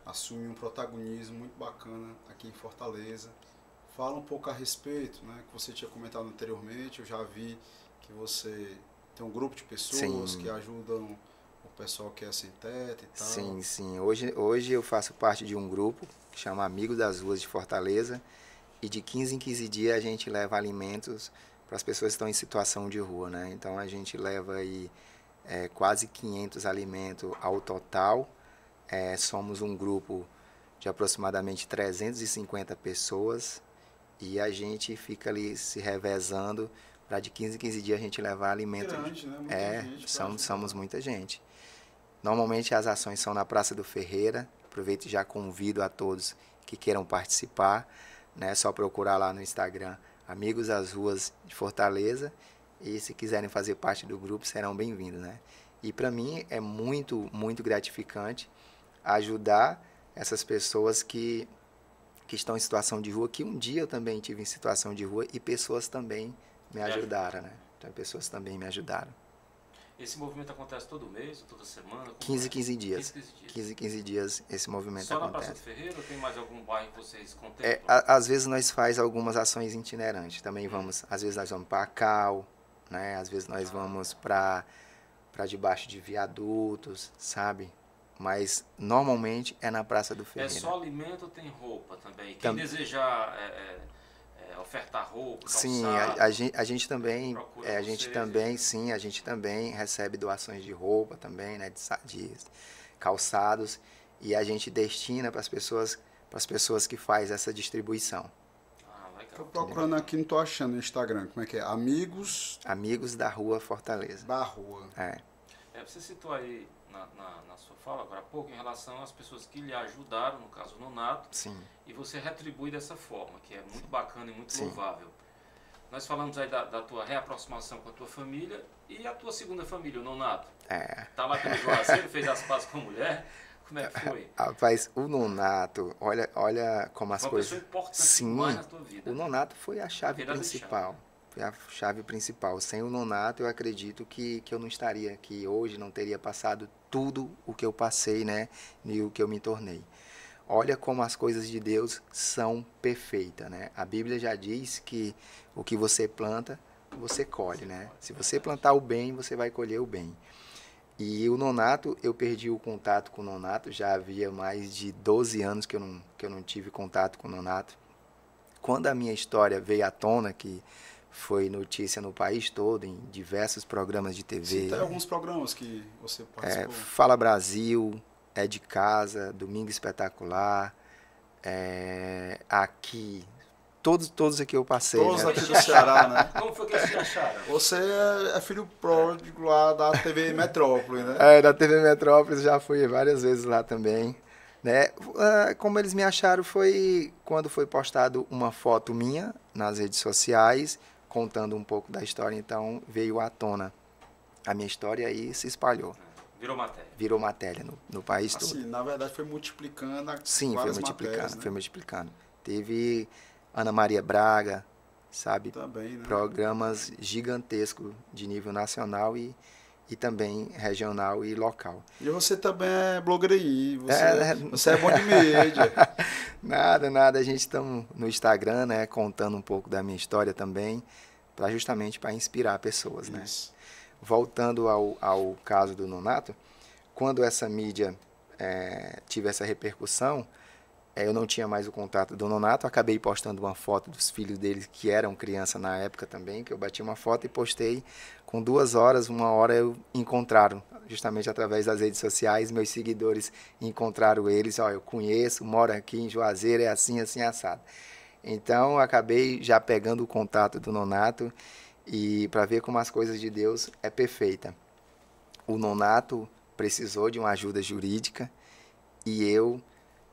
assume um protagonismo muito bacana aqui em Fortaleza, fala um pouco a respeito, né? Que você tinha comentado anteriormente, eu já vi que você tem um grupo de pessoas que ajudam o pessoal que é sem teto e tal. Sim. Hoje eu faço parte de um grupo que chama Amigos das Ruas de Fortaleza. E de 15 em 15 dias a gente leva alimentos para as pessoas que estão em situação de rua, né? Então a gente leva aí quase 500 alimentos ao total. Somos um grupo de aproximadamente 350 pessoas e a gente fica ali se revezando para de 15 em 15 dias a gente levar alimento. Grande, né? Muita gente somos muita gente. Normalmente as ações são na Praça do Ferreira. Aproveito e já convido a todos que queiram participar. Né, só procurar lá no Instagram Amigos das Ruas de Fortaleza e se quiserem fazer parte do grupo serão bem-vindos, né? E para mim é muito, muito gratificante ajudar essas pessoas que estão em situação de rua, que um dia eu também tive em situação de rua e pessoas também me ajudaram, né? Então, pessoas também me ajudaram. Esse movimento acontece todo mês, toda semana? 15 dias. 15 dias. 15 dias esse movimento Só acontece. na Praça do Ferreira ou tem mais algum bairro que vocês contemplam? Às vezes nós faz algumas ações itinerantes. Também vamos, às vezes nós vamos para Cal, né? Às vezes nós vamos para debaixo de viadutos, sabe? Mas normalmente é na Praça do Ferreira. É só alimento ou tem roupa também? Quem desejar ofertar roupa, calçado, sim, a gente também, a gente também recebe doações de roupa também, né, de calçados, e a gente destina para as pessoas que faz essa distribuição. Legal. Tô procurando aqui, não tô achando no Instagram. Como é que é? Amigos da Rua Fortaleza. da Rua. Você citou aí na sua fala agora há pouco em relação às pessoas que lhe ajudaram, no caso o Nonato, sim, e você retribui dessa forma, que é muito bacana e muito sim, louvável. Nós falamos aí da tua reaproximação com a tua família e a tua segunda família, o Nonato. Tá lá pelo Juazeiro, fez as pazes com a mulher. Como é que foi? Rapaz, o Nonato, olha como as coisas... Uma pessoa importante sim, demais na tua vida. O Nonato foi a chave principal. Foi a chave principal. Sem o Nonato, eu acredito que eu não estaria aqui hoje, não teria passado tudo o que eu passei, né? E o que eu me tornei. Olha como as coisas de Deus são perfeitas, né? A Bíblia já diz que o que você planta, você colhe, né? Se você plantar o bem, você vai colher o bem. E o Nonato, eu perdi o contato com o Nonato, já havia mais de 12 anos que eu não tive contato com o Nonato. Quando a minha história veio à tona, que foi notícia no país todo, em diversos programas de TV. Sim, tem alguns programas que você participou. Fala Brasil, É de Casa, Domingo Espetacular, aqui, todos aqui eu passei. Todos né? aqui do Ceará, né? Como foi que eles te acharam? Você é filho pródigo lá da TV Metrópole, né? Da TV Metrópolis, já fui várias vezes lá também. Né? Como eles me acharam foi quando foi postado uma foto minha nas redes sociais, contando um pouco da história, então veio à tona a minha história e se espalhou. Virou matéria. Virou matéria no país todo. Assim, na verdade foi multiplicando Sim, várias foi multiplicando, matérias, né? foi multiplicando. Teve Ana Maria Braga, sabe? Também, né? Programas gigantescos de nível nacional e também regional e local. E você também é blogueirinho, você é bom de mídia. Nada, a gente está no Instagram, né, contando um pouco da minha história também, justamente para inspirar pessoas, né? Voltando ao caso do Nonato, quando essa mídia tive essa repercussão, eu não tinha mais o contato do Nonato, acabei postando uma foto dos filhos dele, que eram criança na época também, que eu bati uma foto e postei. Com 2 horas, 1 hora, encontraram, justamente através das redes sociais, meus seguidores encontraram eles, eu conheço, moro aqui em Juazeiro, é assim, assado. Então, acabei já pegando o contato do Nonato, e para ver como as coisas de Deus é perfeita. O Nonato precisou de uma ajuda jurídica, e eu,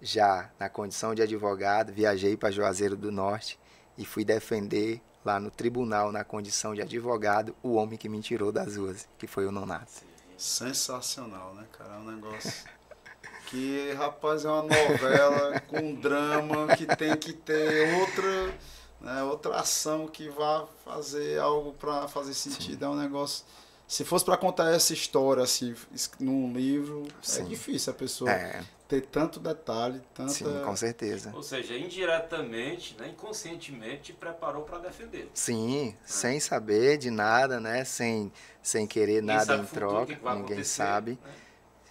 já na condição de advogado, viajei para Juazeiro do Norte e fui defender lá no tribunal, na condição de advogado, o homem que me tirou das ruas, que foi o Nonato. Sensacional, né, cara? É um negócio que, rapaz, é uma novela com drama que tem que ter outra ação que vá fazer algo para fazer sentido. Sim. É um negócio... Se fosse para contar essa história assim num livro, sim, é difícil a pessoa ter tanto detalhe, tanta... Sim, com certeza. Ou seja, indiretamente, né, inconscientemente, te preparou para defender. Sim, sem saber de nada, né? Sem querer nada em troca, ninguém sabe. Né?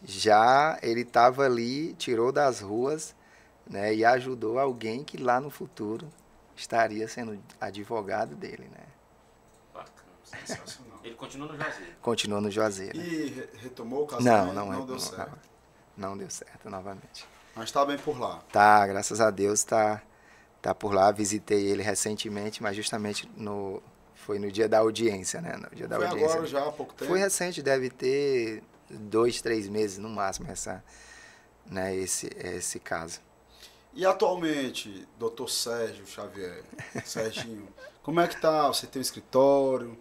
Já ele estava ali, tirou das ruas, né, e ajudou alguém que lá no futuro estaria sendo advogado dele, né? Bacana, sensacional. Ele continua no Juazeiro? Continua no Juazeiro. E retomou o casamento? Não deu certo. Não deu certo novamente. Mas está bem por lá? Tá, graças a Deus tá por lá. Visitei ele recentemente, mas justamente foi no dia da audiência, né? No dia da foi audiência. Agora já há pouco tempo? Foi recente, deve ter 2, 3 meses no máximo esse caso. E atualmente, doutor Sérgio Xavier, Serginho, como é que tá? Você tem um escritório?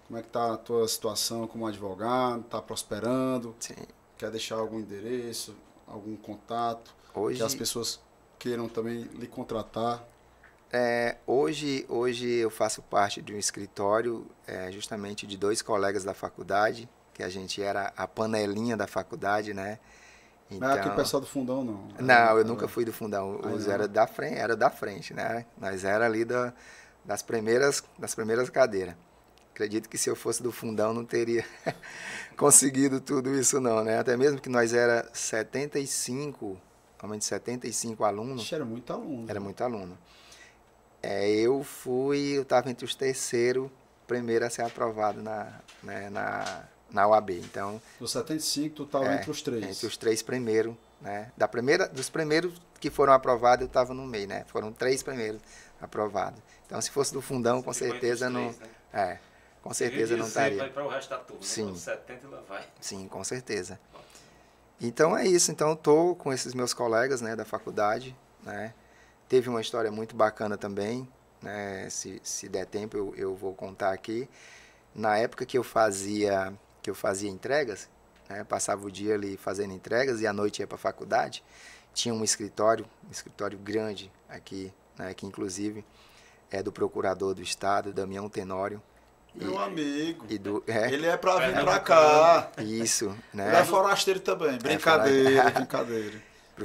Como é que tá a tua situação como advogado? Tá prosperando? Sim. Quer deixar algum endereço, algum contato? Hoje... Que as pessoas queiram também lhe contratar? Hoje eu faço parte de um escritório justamente de 2 colegas da faculdade, que a gente era a panelinha da faculdade, né? Não é aqui o pessoal do fundão, não. Não, eu nunca fui do fundão. Os não. era da frente, né? Nós era ali das primeiras cadeiras. Acredito que se eu fosse do fundão não teria conseguido tudo isso não, né? Até mesmo que nós era 75, realmente 75 alunos. Ixi, era muito aluno. Era muito aluno. Eu estava entre os primeiro a ser aprovado na UAB. Então, Dos 75, tu estava entre os 3. entre os 3 primeiros, né? Dos primeiros que foram aprovados, eu estava no meio, né? Foram 3 primeiros aprovados. Então, se fosse do fundão, com certeza não... Né? Com certeza não estaria. Vai para o resto da turma, Sim. Né? 70 lá vai. Sim, com certeza. Então é isso. Então eu tô com esses meus colegas, né, da faculdade, né? Teve uma história muito bacana também, né? Se der tempo eu vou contar aqui. Na época que eu fazia entregas, né? Passava o dia ali fazendo entregas e à noite ia para a faculdade. Tinha um escritório grande aqui, né? Que inclusive é do procurador do estado, Damião Tenório. Meu amigo. Ele é pra vir pra cá. Isso, né? Ele é forasteiro também. Brincadeira.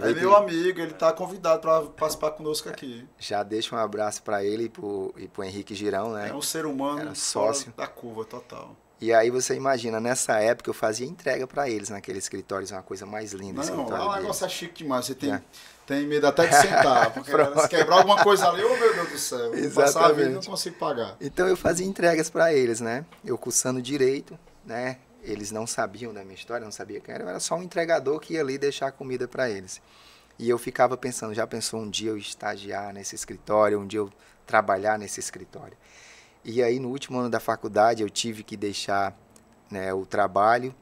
É meu amigo, ele tá convidado para participar conosco aqui. Já deixo um abraço para ele e pro Henrique Girão, né? É um ser humano sócio da curva total. E aí você imagina, nessa época eu fazia entrega para eles naquele escritório, uma coisa mais linda. Não, o negócio é chique demais. Você tem medo até de sentar, porque se quebrar alguma coisa ali, oh meu Deus do céu, exatamente. Passar a vida não consigo pagar. Então eu fazia entregas para eles, né? Eu cursando direito, né? Eles não sabiam da minha história, não sabiam quem era. Eu era só um entregador que ia ali deixar comida para eles. E eu ficava pensando, já pensou um dia eu estagiar nesse escritório, um dia eu trabalhar nesse escritório? E aí no último ano da faculdade eu tive que deixar, né, o trabalho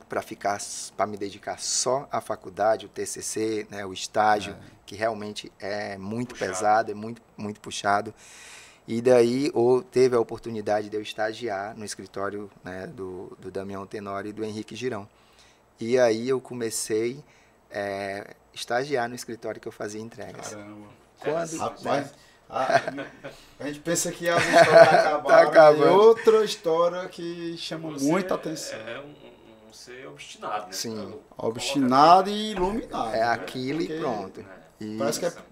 para me dedicar só à faculdade, o TCC, né, o estágio, que realmente é muito pesado, é muito, muito puxado. E daí teve a oportunidade de eu estagiar no escritório, né, do Damião Tenório e do Henrique Girão. E aí eu comecei a estagiar no escritório que eu fazia entregas. Caramba. Rapaz, a gente pensa que as histórias acabaram, é outra história que chama muita atenção. Ser obstinado, né? Sim. Obstinado e iluminado. É aquilo e pronto.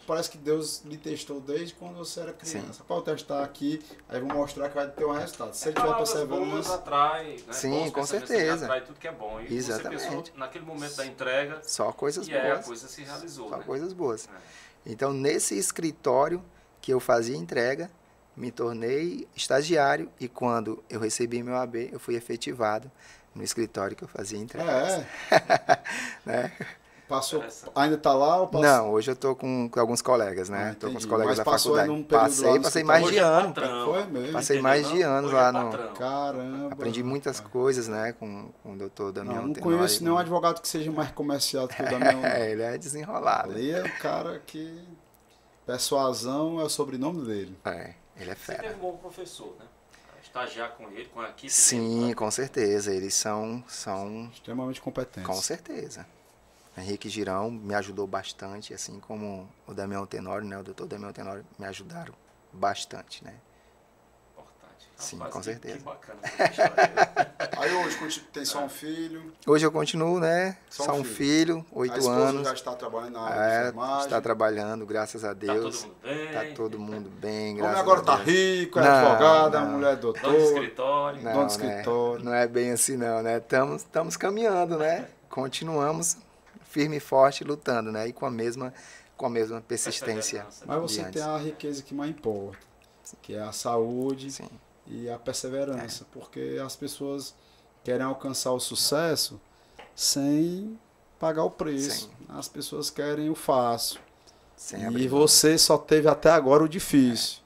Parece que Deus lhe testou desde quando você era criança. Para eu testar aqui, aí vou mostrar que vai ter um resultado. Se ele tiver perseverança... atrai, né? Sim, com certeza. Atrai tudo que é bom. E exatamente. Você pensou, naquele momento da entrega, só coisas boas. A coisa se realizou. Só coisas boas. Então, nesse escritório que eu fazia entrega, me tornei estagiário e quando eu recebi meu AB, eu fui efetivado no escritório que eu fazia entregas. Né? Passou, ainda está lá ou passou? Não, hoje eu estou com alguns colegas, né? Estou com os colegas da faculdade. Passei mais de ano. Foi mesmo. Passei mais de anos lá no... Caramba. Aprendi muitas coisas, né, com o doutor Damião Tenório. Não conheço nenhum advogado que seja mais comercial do que o Damião. Ele é desenrolado. Ali é o cara que... Persuasão é o sobrenome dele. Ele é fera. Você teve um bom professor, né? Estagiar com ele, com a equipe. Sim, dele, com certeza. Eles são extremamente competentes. Com certeza. Henrique Girão me ajudou bastante, assim como o Damião Tenório, né? O doutor Damião Tenório me ajudaram bastante, né? Importante. Sim, com certeza. Que bacana essa história. Aí hoje tem só um filho? Hoje eu continuo, né? Só um filho, 8 anos. Já está trabalhando na área de enfermagem? Está trabalhando, graças a Deus. Tá todo mundo bem. Graças a Deus. Agora está rico, é advogada, a mulher é doutor. Dono de escritório. Dono de escritório. Não é bem assim não, né? Estamos caminhando, né? Continuamos firme e forte, lutando, né? E com a mesma persistência. Mas você tem a riqueza que mais importa, que é a saúde. Sim. E a perseverança, porque as pessoas querem alcançar o sucesso sem pagar o preço. Sim. As pessoas querem o fácil. E você só teve até agora o difícil.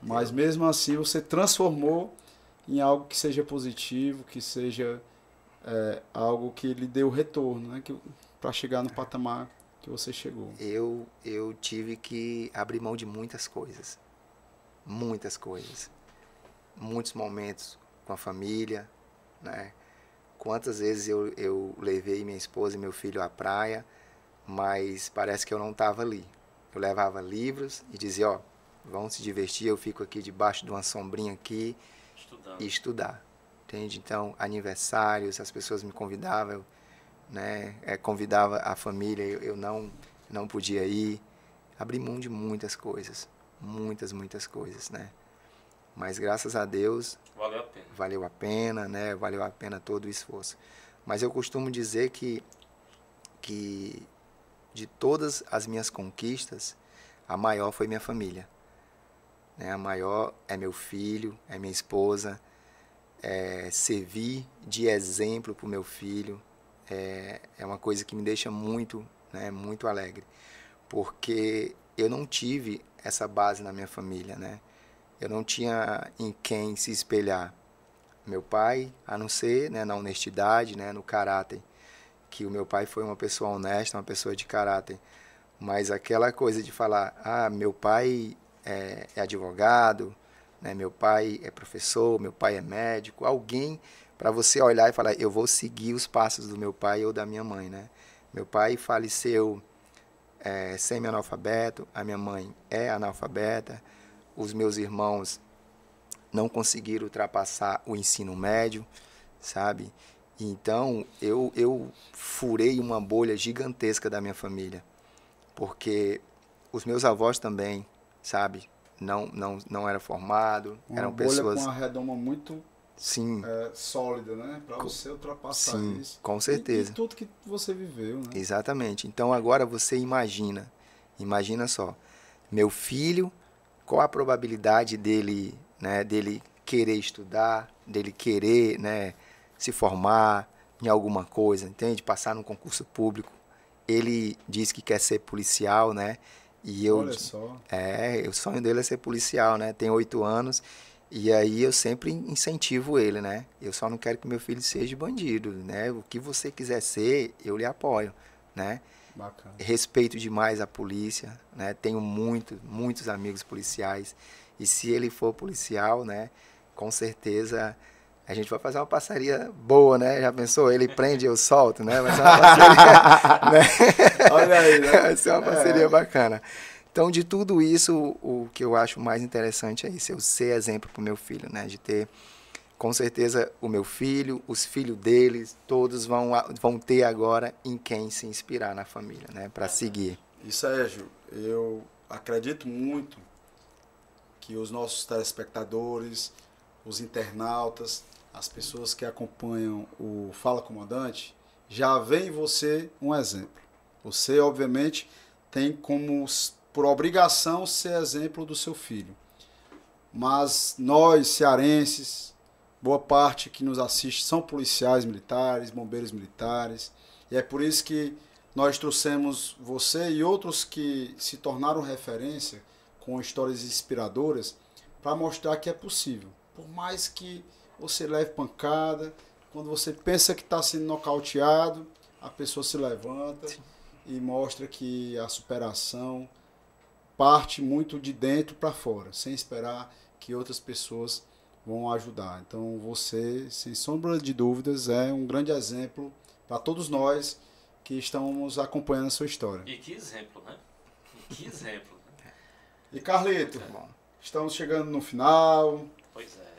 Mas mesmo assim você transformou em algo que seja positivo, que seja algo que lhe dê o retorno, né? Para chegar no patamar que você chegou. Eu tive que abrir mão de muitas coisas. Muitas coisas. Muitos momentos com a família, né? Quantas vezes eu levei minha esposa e meu filho à praia, mas parece que eu não estava ali. Eu levava livros e dizia, vão se divertir, eu fico aqui debaixo de uma sombrinha aqui Estudando. e estudar, entende? Então, aniversários, as pessoas me convidavam, né? Convidava a família, eu não podia ir, abri mão de muitas coisas, muitas coisas, né? Mas graças a Deus Valeu a pena. valeu a pena, né? Valeu a pena todo o esforço. Mas eu costumo dizer que de todas as minhas conquistas, a maior foi minha família, né? A maior é meu filho, é minha esposa, servir de exemplo para o meu filho é uma coisa que me deixa muito, né, muito alegre, porque eu não tive essa base na minha família, né? Eu não tinha em quem se espelhar. Meu pai, a não ser, né, na honestidade, né, no caráter, que o meu pai foi uma pessoa honesta, uma pessoa de caráter, mas aquela coisa de falar, meu pai é advogado, né, meu pai é professor, meu pai é médico, alguém para você olhar e falar, eu vou seguir os passos do meu pai ou da minha mãe, né? Meu pai faleceu semi-analfabeto, a minha mãe é analfabeta, os meus irmãos não conseguiram ultrapassar o ensino médio, sabe? Então, eu furei uma bolha gigantesca da minha família, porque os meus avós também, sabe? Não eram formados, eram pessoas... Uma bolha com uma redoma muito sim, sólida, né? Para você ultrapassar sim, isso. Com certeza. E tudo que você viveu, né? Exatamente. Então, agora você imagina só, meu filho, qual a probabilidade dele, né, dele querer estudar, dele querer, né, se formar em alguma coisa, entende? Passar num concurso público. Ele diz que quer ser policial, né? E eu, olha só. o sonho dele é ser policial, né? Tem 8 anos e aí eu sempre incentivo ele, né? Eu só não quero que meu filho seja bandido, né? O que você quiser ser, eu lhe apoio, né? Bacana. Respeito demais a polícia, né? Tenho muitos amigos policiais e se ele for policial, né? Com certeza a gente vai fazer uma parceria boa, né? Já pensou? Ele prende, eu solto, né? Vai ser uma parceria, né? Olha aí, né? Vai ser uma parceria bacana. Então, de tudo isso, o que eu acho mais interessante é isso, eu ser exemplo para o meu filho, né? De ter, com certeza, o meu filho, os filhos deles, todos vão ter agora em quem se inspirar na família, né? Para seguir. E Sérgio, eu acredito muito que os nossos telespectadores, os internautas, as pessoas que acompanham o Fala Comandante, já veem em você um exemplo. Você, obviamente, tem como, por obrigação, ser exemplo do seu filho. Mas nós, cearenses, boa parte que nos assiste são policiais militares, bombeiros militares, e é por isso que nós trouxemos você e outros que se tornaram referência com histórias inspiradoras para mostrar que é possível. Por mais que você leve pancada, quando você pensa que está sendo nocauteado, a pessoa se levanta e mostra que a superação parte muito de dentro para fora, sem esperar que outras pessoas vão ajudar. Então você, sem sombra de dúvidas, é um grande exemplo para todos nós que estamos acompanhando a sua história. E que exemplo, né? E que exemplo. Né? E Carlito, estamos chegando no final. Pois é.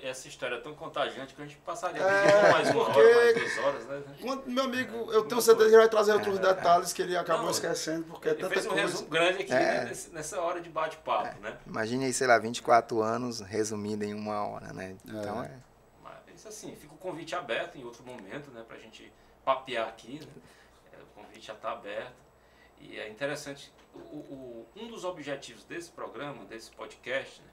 Essa história é tão contagiante que a gente passaria mais uma hora, mais 2 horas, né? Meu amigo, eu tenho certeza que ele vai trazer outros detalhes que ele acabou esquecendo, porque é ele tanta fez um coisa. resumo grande aqui nessa hora de bate-papo, né? Imagine aí, sei lá, 24 anos resumido em 1 hora, né? Então Mas assim, fica o convite aberto em outro momento, né? Pra gente papear aqui, né? O convite já está aberto. E é interessante, um dos objetivos desse programa, desse podcast, né?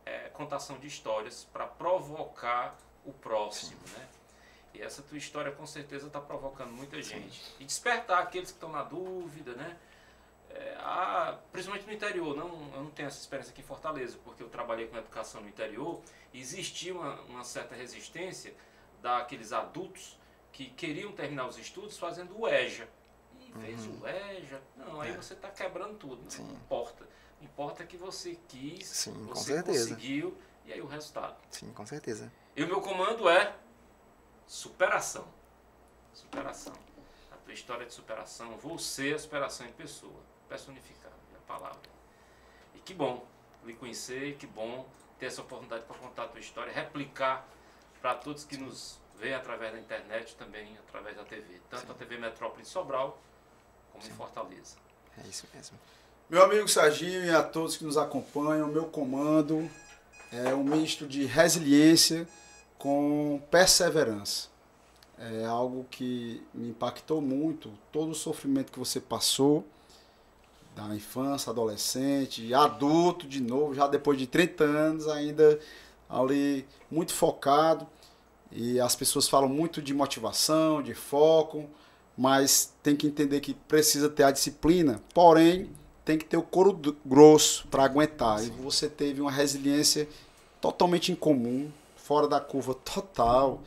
É contação de histórias para provocar o próximo, né? E essa tua história com certeza está provocando muita gente. E despertar aqueles que estão na dúvida, né? Principalmente no interior, eu não tenho essa experiência aqui em Fortaleza, porque eu trabalhei com educação no interior, e existia uma certa resistência daqueles adultos que queriam terminar os estudos fazendo o EJA. E fez o EJA, não, aí você está quebrando tudo, não importa. Importa que você quis, sim, você conseguiu, e aí o resultado. Sim, com certeza. E o meu comando é superação. Superação. A tua história de superação, você é a superação em pessoa, personificada, é a palavra. E que bom lhe conhecer, que bom ter essa oportunidade para contar a tua história, replicar para todos que nos veem através da internet, também através da TV, tanto a TV Metrópole de Sobral, como em Fortaleza. É isso mesmo. Meu amigo Serginho e a todos que nos acompanham, meu comando é um misto de resiliência com perseverança. É algo que me impactou muito, todo o sofrimento que você passou, da infância, adolescente, adulto de novo, já depois de 30 anos, ainda ali muito focado. E as pessoas falam muito de motivação, de foco, mas tem que entender que precisa ter a disciplina, porém tem que ter o couro grosso para aguentar. E você teve uma resiliência totalmente incomum, fora da curva total,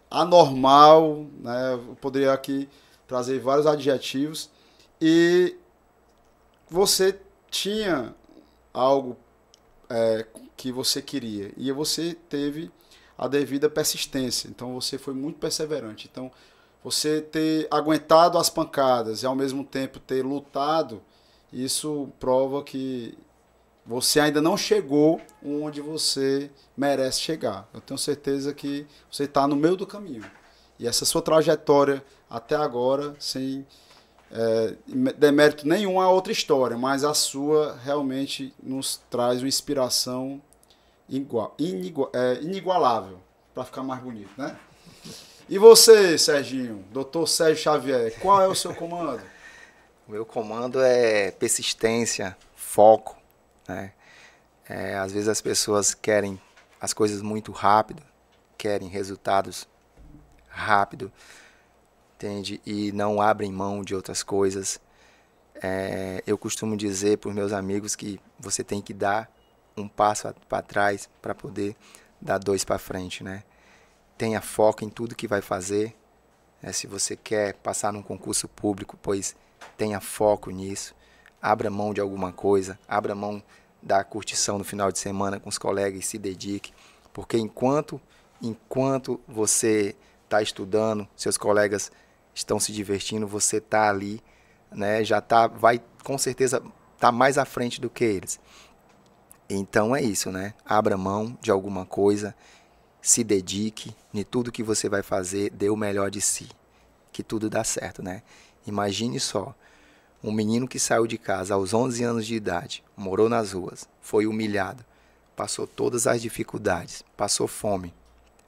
anormal, né? Eu poderia aqui trazer vários adjetivos. E você tinha algo que você queria e você teve a devida persistência. Então você foi muito perseverante. Então você ter aguentado as pancadas e ao mesmo tempo ter lutado, isso prova que você ainda não chegou onde você merece chegar. Eu tenho certeza que você está no meio do caminho. E essa sua trajetória até agora, sem demérito nenhum a outra história, mas a sua realmente nos traz uma inspiração inigualável, para ficar mais bonito, né? E você, Serginho, Dr. Sérgio Xavier, qual é o seu comando? O meu comando é persistência, foco, né? Às vezes as pessoas querem as coisas muito rápido, querem resultados rápido, entende? E não abrem mão de outras coisas. Eu costumo dizer para os meus amigos que você tem que dar um passo para trás para poder dar dois para frente, né? Tenha foco em tudo que vai fazer. Se você quer passar num concurso público, pois tenha foco nisso. Abra mão de alguma coisa, abra mão da curtição no final de semana com os colegas e se dedique, porque enquanto você está estudando, seus colegas estão se divertindo, você está ali, né? Vai com certeza tá mais à frente do que eles. Então é isso, né? Abra mão de alguma coisa, se dedique em tudo que você vai fazer, dê o melhor de si, que tudo dá certo, né? Imagine só, um menino que saiu de casa aos 11 anos de idade, morou nas ruas, foi humilhado, passou todas as dificuldades, passou fome,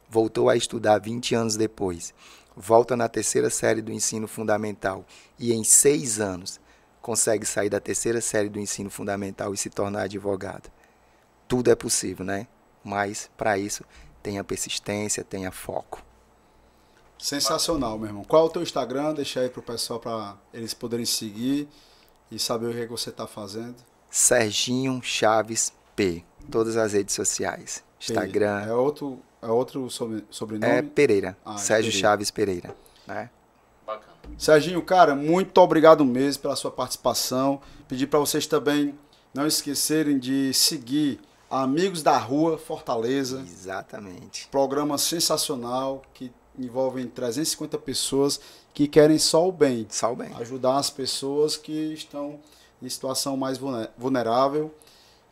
voltou a estudar 20 anos depois, volta na 3ª série do ensino fundamental e em 6 anos consegue sair da 3ª série do ensino fundamental e se tornar advogado. Tudo é possível, né? Mas, para isso, tenha persistência, tenha foco. Sensacional, meu irmão. Qual é o teu Instagram? Deixa aí pro pessoal para eles poderem seguir e saber o que você está fazendo. Serginho Chaves P. Todas as redes sociais. Instagram. É outro sobrenome? É Pereira. Sérgio Pereira. Chaves Pereira. Né? Bacana. Serginho, cara, muito obrigado mesmo pela sua participação. Pedir para vocês também não esquecerem de seguir Amigos da Rua Fortaleza. Exatamente. Programa sensacional que envolvem 350 pessoas que querem só o bem. Só o bem. Ajudar as pessoas que estão em situação mais vulnerável.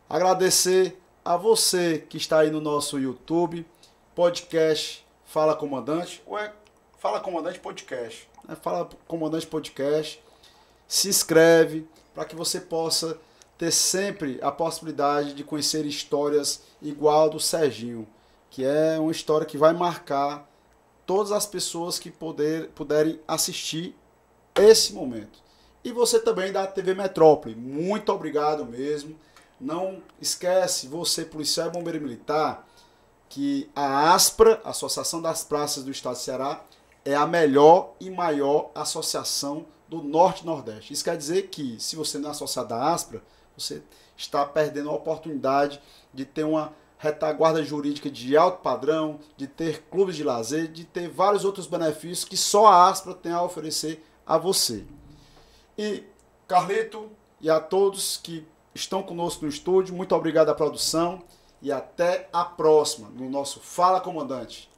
Agradecer a você que está aí no nosso YouTube, podcast Fala Comandante, ou Fala Comandante Podcast. Fala Comandante Podcast. Se inscreve para que você possa ter sempre a possibilidade de conhecer histórias igual do Serginho, que é uma história que vai marcar todas as pessoas que puderem assistir esse momento. E você também da TV Metrópole, muito obrigado mesmo. Não esquece, você, policial e bombeiro militar, que a ASPRA, Associação das Praças do Estado do Ceará, é a melhor e maior associação do Norte e Nordeste. Isso quer dizer que, se você não é associado à ASPRA, você está perdendo a oportunidade de ter uma retaguarda jurídica de alto padrão, de ter clubes de lazer, de ter vários outros benefícios que só a ASPRA tem a oferecer a você. E, Carlito, e a todos que estão conosco no estúdio, muito obrigado à produção e até a próxima no nosso Fala Comandante.